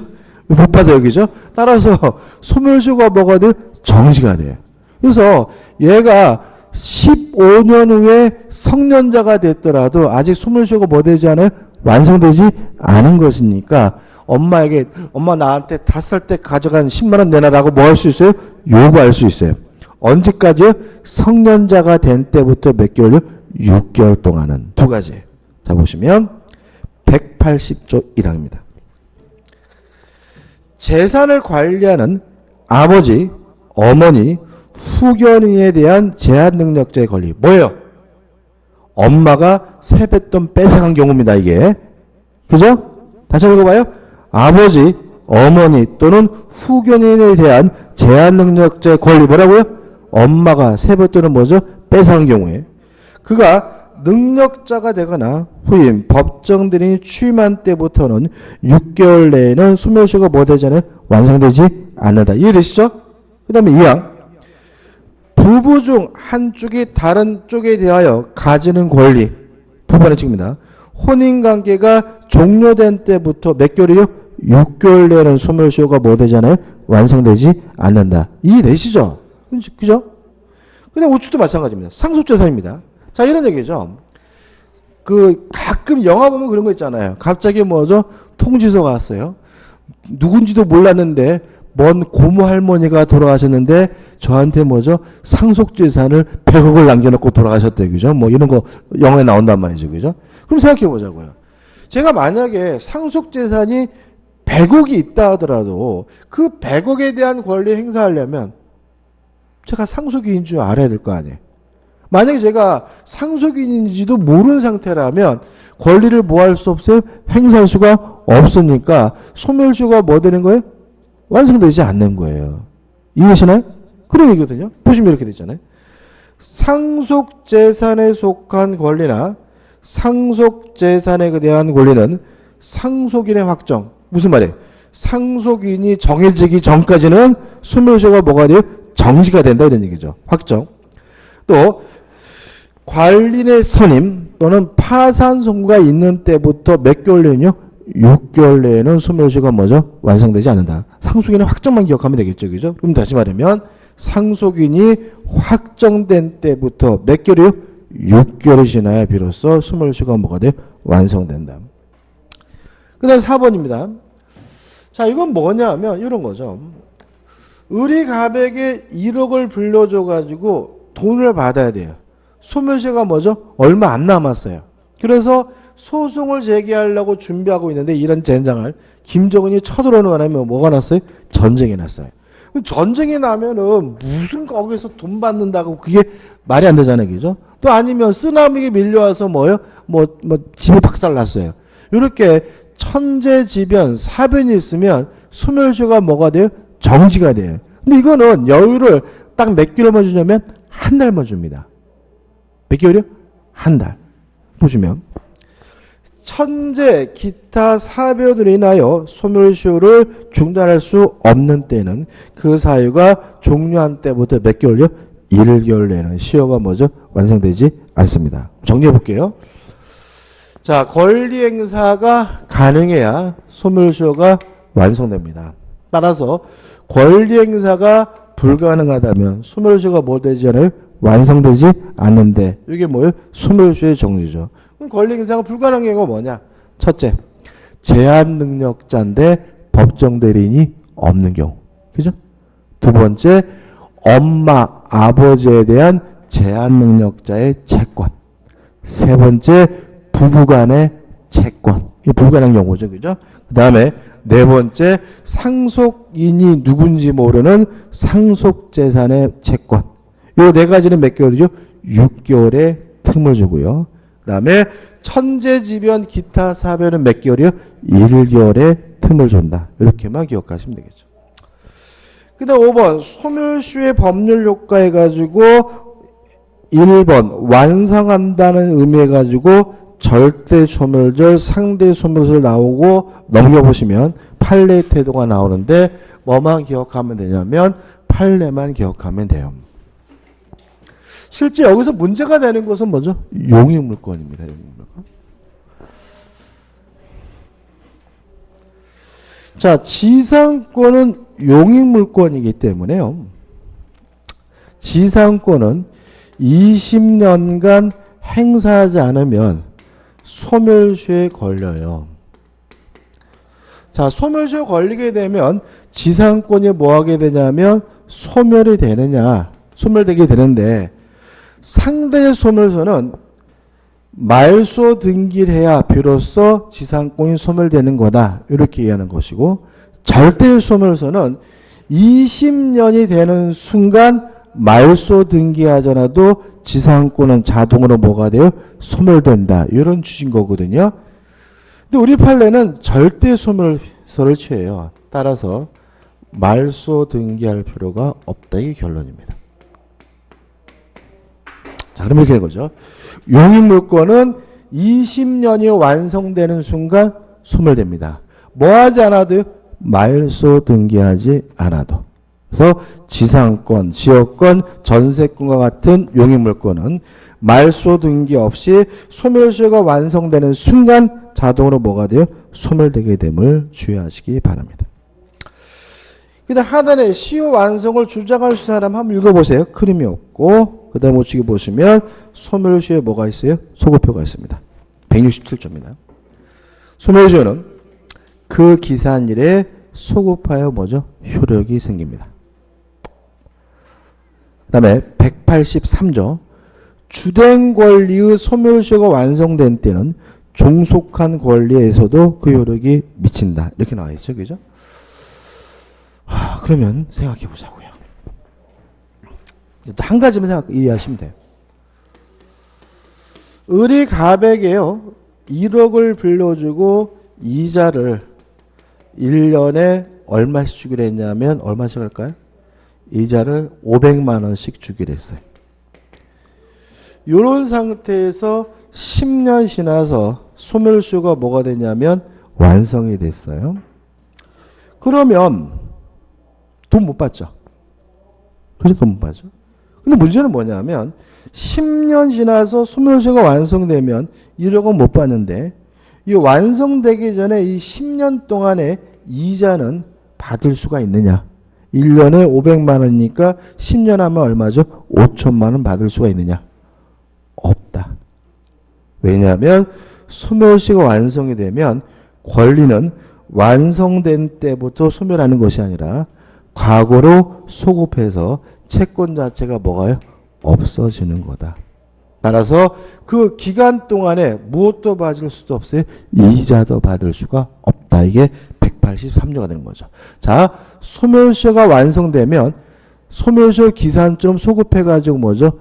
못 받아요. 그죠? 따라서 소멸시효가 뭐가 돼요? 정지가 돼요. 그래서 얘가 15년 후에 성년자가 됐더라도 아직 소멸시효가 뭐 되지 않아요? 완성되지 않은 것이니까 엄마에게 엄마 나한테 5살 때 가져간 10만 원 내놔라고 뭐 할 수 있어요? 요구할 수 있어요. 언제까지요? 성년자가 된 때부터 몇 개월요? 6개월 동안은 두 가지. 자, 보시면 180조 1항입니다. 재산을 관리하는 아버지, 어머니, 후견인에 대한 제한 능력자의 권리. 뭐예요? 엄마가 세뱃돈 뺏어간 경우입니다. 이게. 그죠? 다시 한번 읽어봐요. 아버지, 어머니 또는 후견인에 대한 제한 능력자의 권리. 뭐라고요? 엄마가 세뱃돈을 뭐죠? 뺏어간 경우에. 그가 능력자가 되거나 후임, 법정 대리인이 취임한 때부터는 6개월 내에는 소멸시효가 뭐 되잖아요? 완성되지 않는다. 이해되시죠? 그 다음에 2항. 부부 중 한쪽이 다른 쪽에 대하여 가지는 권리. 부부간의 측입니다. 혼인관계가 종료된 때부터 몇 개월이요? 6개월 내에는 소멸시효가 뭐 되잖아요? 완성되지 않는다. 이해되시죠? 그죠? 그 다음에 우측도 마찬가지입니다. 상속재산입니다. 자, 이런 얘기죠. 가끔 영화 보면 그런 거 있잖아요. 갑자기 뭐죠? 통지서가 왔어요. 누군지도 몰랐는데, 먼 고모 할머니가 돌아가셨는데, 저한테 뭐죠? 상속재산을 100억을 남겨놓고 돌아가셨대요. 그죠? 뭐 이런 거 영화에 나온단 말이죠. 그죠? 그럼 생각해 보자고요. 제가 만약에 상속재산이 100억이 있다 하더라도 그 100억에 대한 권리 행사하려면 제가 상속인인 줄 알아야 될 거 아니에요. 만약에 제가 상속인인지도 모르는 상태라면 권리를 뭐 할 수 없어요? 행사할 수가 없으니까 소멸시효가 뭐 되는 거예요? 완성되지 않는 거예요. 이해하시나요? 그런 얘기거든요. 보시면 이렇게 되잖아요. 상속재산에 속한 권리나 상속재산에 대한 권리는 상속인의 확정. 무슨 말이에요? 상속인이 정해지기 전까지는 소멸시효가 뭐가 돼요? 정지가 된다 이런 얘기죠. 확정. 또 관리인의 선임 또는 파산 선고가 있는 때부터 몇 개월 내는요? 6개월 내에는 소멸시효가 뭐죠? 완성되지 않는다. 상속인의 확정만 기억하면 되겠죠. 그죠? 그럼 다시 말하면 상속인이 확정된 때부터 몇 개월이요? 6개월이 지나야 비로소 소멸시효가 뭐가 돼요? 완성된다. 그 다음 4번입니다. 자, 이건 뭐냐면 이런 거죠. 의리가백에 1억을 빌려줘가지고 돈을 받아야 돼요. 소멸시효가 뭐죠? 얼마 안 남았어요. 그래서 소송을 제기하려고 준비하고 있는데 이런 젠장을 김정은이 쳐들어오는 바람에 뭐가 났어요? 전쟁이 났어요. 전쟁이 나면은 무슨 거기서 돈 받는다고 그게 말이 안 되잖아요. 그죠? 또 아니면 쓰나미가 밀려와서 뭐요? 집이 박살났어요. 이렇게 천재지변, 사변이 있으면 소멸시효가 뭐가 돼요? 정지가 돼요. 근데 이거는 여유를 딱 몇 개월만 주냐면 한 달만 줍니다. 몇 개월이요? 한 달. 보시면 천재, 기타 사변으로 인하여 소멸시효를 중단할 수 없는 때는 그 사유가 종료한 때부터 몇 개월이요? 1개월 내에는 시효가 뭐죠? 완성되지 않습니다. 정리해 볼게요. 자, 권리 행사가 가능해야 소멸시효가 완성됩니다. 따라서 권리 행사가 불가능하다면 소멸시효가 뭐 되지 않아요? 완성되지 않는데 이게 뭐예요? 소멸시효의 정리죠. 그럼 권리 행사가 불가능한 경우가 뭐냐? 첫째, 제한 능력자인데 법정 대리인이 없는 경우. 그죠? 두 번째, 엄마, 아버지에 대한 제한 능력자의 채권. 세 번째, 부부간의 채권. 이게 불가능한 경우죠. 그죠? 그 다음에 네 번째, 상속인이 누군지 모르는 상속재산의 채권. 요 네 가지는 몇 개월이죠? 6개월의 틈을 주고요. 그 다음에 천재지변 기타 사변은 몇 개월이요? 1개월의 틈을 준다. 이렇게만 기억하시면 되겠죠. 그 다음 5번 소멸시효의 법률 효과 해가지고 1번 완성한다는 의미 해가지고 절대 소멸절, 상대 소멸절 나오고 넘겨보시면 판례 태도가 나오는데 뭐만 기억하면 되냐면 판례만 기억하면 돼요. 실제 여기서 문제가 되는 것은 뭐죠? 용익물권입니다. 용익물권. 자, 지상권은 용익물권이기 때문에요. 지상권은 20년간 행사하지 않으면 소멸시효에 걸려요. 자, 소멸시효 걸리게 되면 지상권이 뭐 하게 되냐면 소멸이 되느냐, 소멸되게 되는데 상대 소멸서는 말소 등기를 해야 비로소 지상권이 소멸되는 거다. 이렇게 이해하는 것이고 절대 소멸서는 20년이 되는 순간 말소 등기하잖아도 지상권은 자동으로 뭐가 돼요? 소멸된다. 이런 취지인 거거든요. 근데 우리 판례는 절대 소멸서를 취해요. 따라서 말소 등기할 필요가 없다. 이게 결론입니다. 자, 그럼 이렇게 된 거죠. 용익물권은 20년이 완성되는 순간 소멸됩니다. 뭐 하지 않아도요? 말소 등기하지 않아도. 그래서 지상권, 지역권, 전세권과 같은 용익물권은 말소 등기 없이 소멸시효가 완성되는 순간 자동으로 뭐가 돼요? 소멸되게 됨을 주의하시기 바랍니다. 그 다음 하단에 시효 완성을 주장할 수 있는 사람 한번 읽어보세요. 그림이 없고 그 다음 우측에 보시면 소멸시효에 뭐가 있어요? 소급표가 있습니다. 167조입니다. 소멸시효는 그 기산일에 소급하여 뭐죠? 효력이 생깁니다. 그 다음에 183조 주된 권리의 소멸시효가 완성된 때는 종속한 권리에서도 그 효력이 미친다. 이렇게 나와 있죠. 그죠? 그러면 생각해 보자고요. 한 가지만 이해하시면 돼요. 을이 갑에게요 1억을 빌려주고 이자를 1년에 얼마씩 주기로 했냐면 얼마씩 할까요? 이자를 500만 원씩 주기로 했어요. 이런 상태에서 10년 지나서 소멸시효가 뭐가 되냐면 완성이 됐어요. 그러면 돈 못 받죠. 그죠? 돈 못 받죠. 근데 문제는 뭐냐면 10년 지나서 소멸시효가 완성되면 1억은 못 받는데 이 완성되기 전에 이 10년 동안에 이자는 받을 수가 있느냐? 1년에 500만 원이니까 10년 하면 얼마죠? 5천만 원 받을 수가 있느냐? 없다. 왜냐하면 소멸시효가 완성이 되면 권리는 완성된 때부터 소멸하는 것이 아니라 과거로 소급해서 채권 자체가 뭐가요? 없어지는 거다. 따라서 그 기간 동안에 무엇도 받을 수도 없어요. 이자도 받을 수가 없다. 이게 183조가 되는 거죠. 자, 소멸시효가 완성되면 소멸시효 기산점 소급해가지고 뭐죠?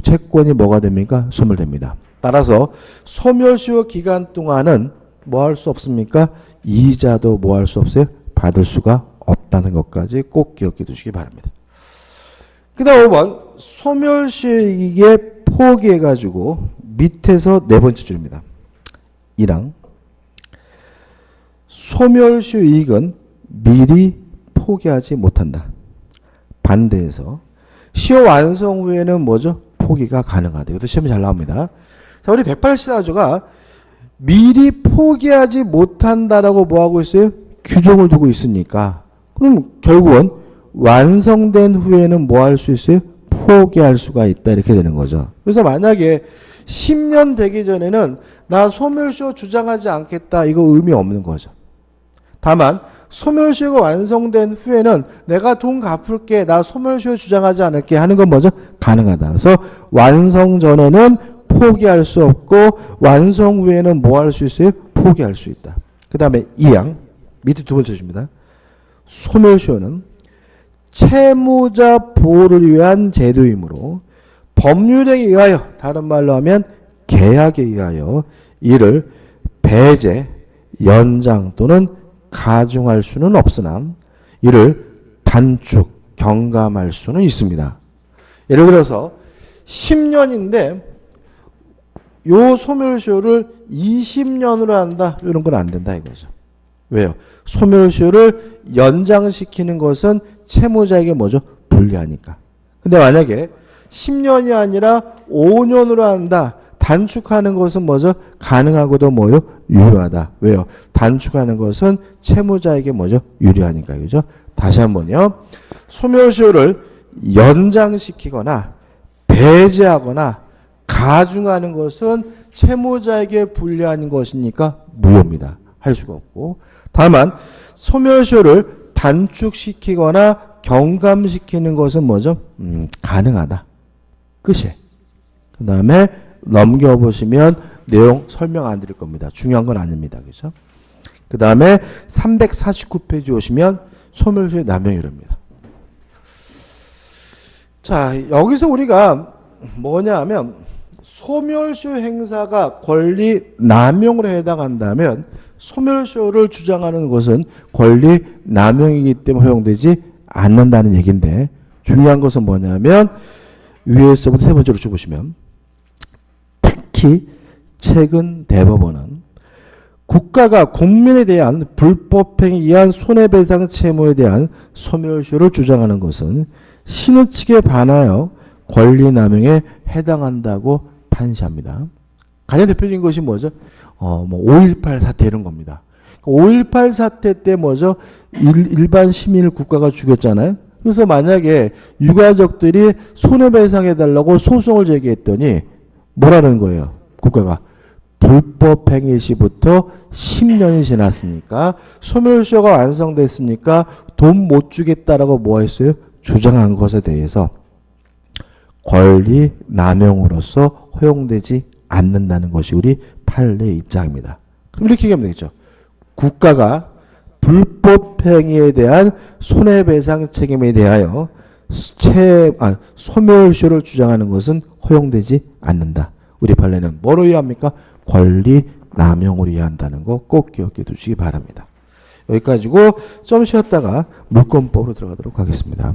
채권이 뭐가 됩니까? 소멸됩니다. 따라서 소멸시효 기간 동안은 뭐 할 수 없습니까? 이자도 뭐 할 수 없어요? 받을 수가 없다는 것까지 꼭 기억해 두시기 바랍니다. 그 다음 5번 소멸시효이익에 포기해가지고 밑에서 네 번째 줄입니다. 1항 소멸시효이익은 미리 포기하지 못한다. 반대해서 시효 완성 후에는 뭐죠? 포기가 가능하다. 이것도 시험이 잘 나옵니다. 자, 우리 184조가 미리 포기하지 못한다라고 뭐 하고 있어요? 규정을 두고 있으니까. 그럼 결국은 완성된 후에는 뭐 할 수 있어요? 포기할 수가 있다. 이렇게 되는 거죠. 그래서 만약에 10년 되기 전에는 나 소멸시효 주장하지 않겠다. 이거 의미 없는 거죠. 다만 소멸시효가 완성된 후에는 내가 돈 갚을게. 나 소멸시효 주장하지 않을게 하는 건 뭐죠? 가능하다. 그래서 완성 전에는 포기할 수 없고 완성 후에는 뭐 할 수 있어요? 포기할 수 있다. 그 다음에 2항 밑에 두 번째 줍니다. 소멸시효는 채무자 보호를 위한 제도이므로 법률에 의하여 다른 말로 하면 계약에 의하여 이를 배제, 연장 또는 가중할 수는 없으나 이를 단축, 경감할 수는 있습니다. 예를 들어서 10년인데 요 소멸시효를 20년으로 한다. 이런 건 안 된다 이거죠. 왜요? 소멸시효를 연장시키는 것은 채무자에게 뭐죠? 불리하니까. 근데 만약에 10년이 아니라 5년으로 한다. 단축하는 것은 뭐죠? 가능하고도 뭐요? 유효하다. 왜요? 단축하는 것은 채무자에게 뭐죠? 유리하니까. 그죠? 다시 한번요. 소멸시효를 연장시키거나 배제하거나 가중하는 것은 채무자에게 불리한 것이니까 무효입니다. 할 수가 없고. 다만 소멸시효를 단축시키거나 경감시키는 것은 뭐죠? 가능하다. 끝이에요. 그 다음에 넘겨보시면 내용 설명 안 드릴 겁니다. 중요한 건 아닙니다. 그죠? 그 다음에 349페이지 오시면 소멸시효 남용이랍니다. 자, 여기서 우리가 뭐냐 하면 소멸시효 행사가 권리 남용으로 해당한다면 소멸시효를 주장하는 것은 권리 남용이기 때문에 허용되지 않는다는 얘기인데 중요한 것은 뭐냐면 위에서부터 세 번째로 쭉 보시면 특히 최근 대법원은 국가가 국민에 대한 불법행위에 의한 손해배상 채무에 대한 소멸시효를 주장하는 것은 신의 측에 반하여 권리 남용에 해당한다고 판시합니다. 가장 대표적인 것이 뭐죠? 5.18 사태 이런 겁니다. 5.18 사태 때 뭐죠? 일반 시민을 국가가 죽였잖아요. 그래서 만약에 유가족들이 손해배상해달라고 소송을 제기했더니 뭐라는 거예요? 국가가 불법행위 시부터 10년이 지났으니까 소멸시효가 완성됐으니까 돈 못 주겠다라고 뭐 했어요? 주장한 것에 대해서 권리 남용으로서 허용되지 않는다는 것이 우리 판례의 입장입니다. 그럼 이렇게 얘기하면 되겠죠. 국가가 불법 행위에 대한 손해배상 책임에 대하여 소멸시효를 주장하는 것은 허용되지 않는다. 우리 판례는 뭐로 이해합니까? 권리 남용으로 이해한다는 거 꼭 기억해 두시기 바랍니다. 여기까지고 좀 쉬었다가 물권법으로 들어가도록 하겠습니다.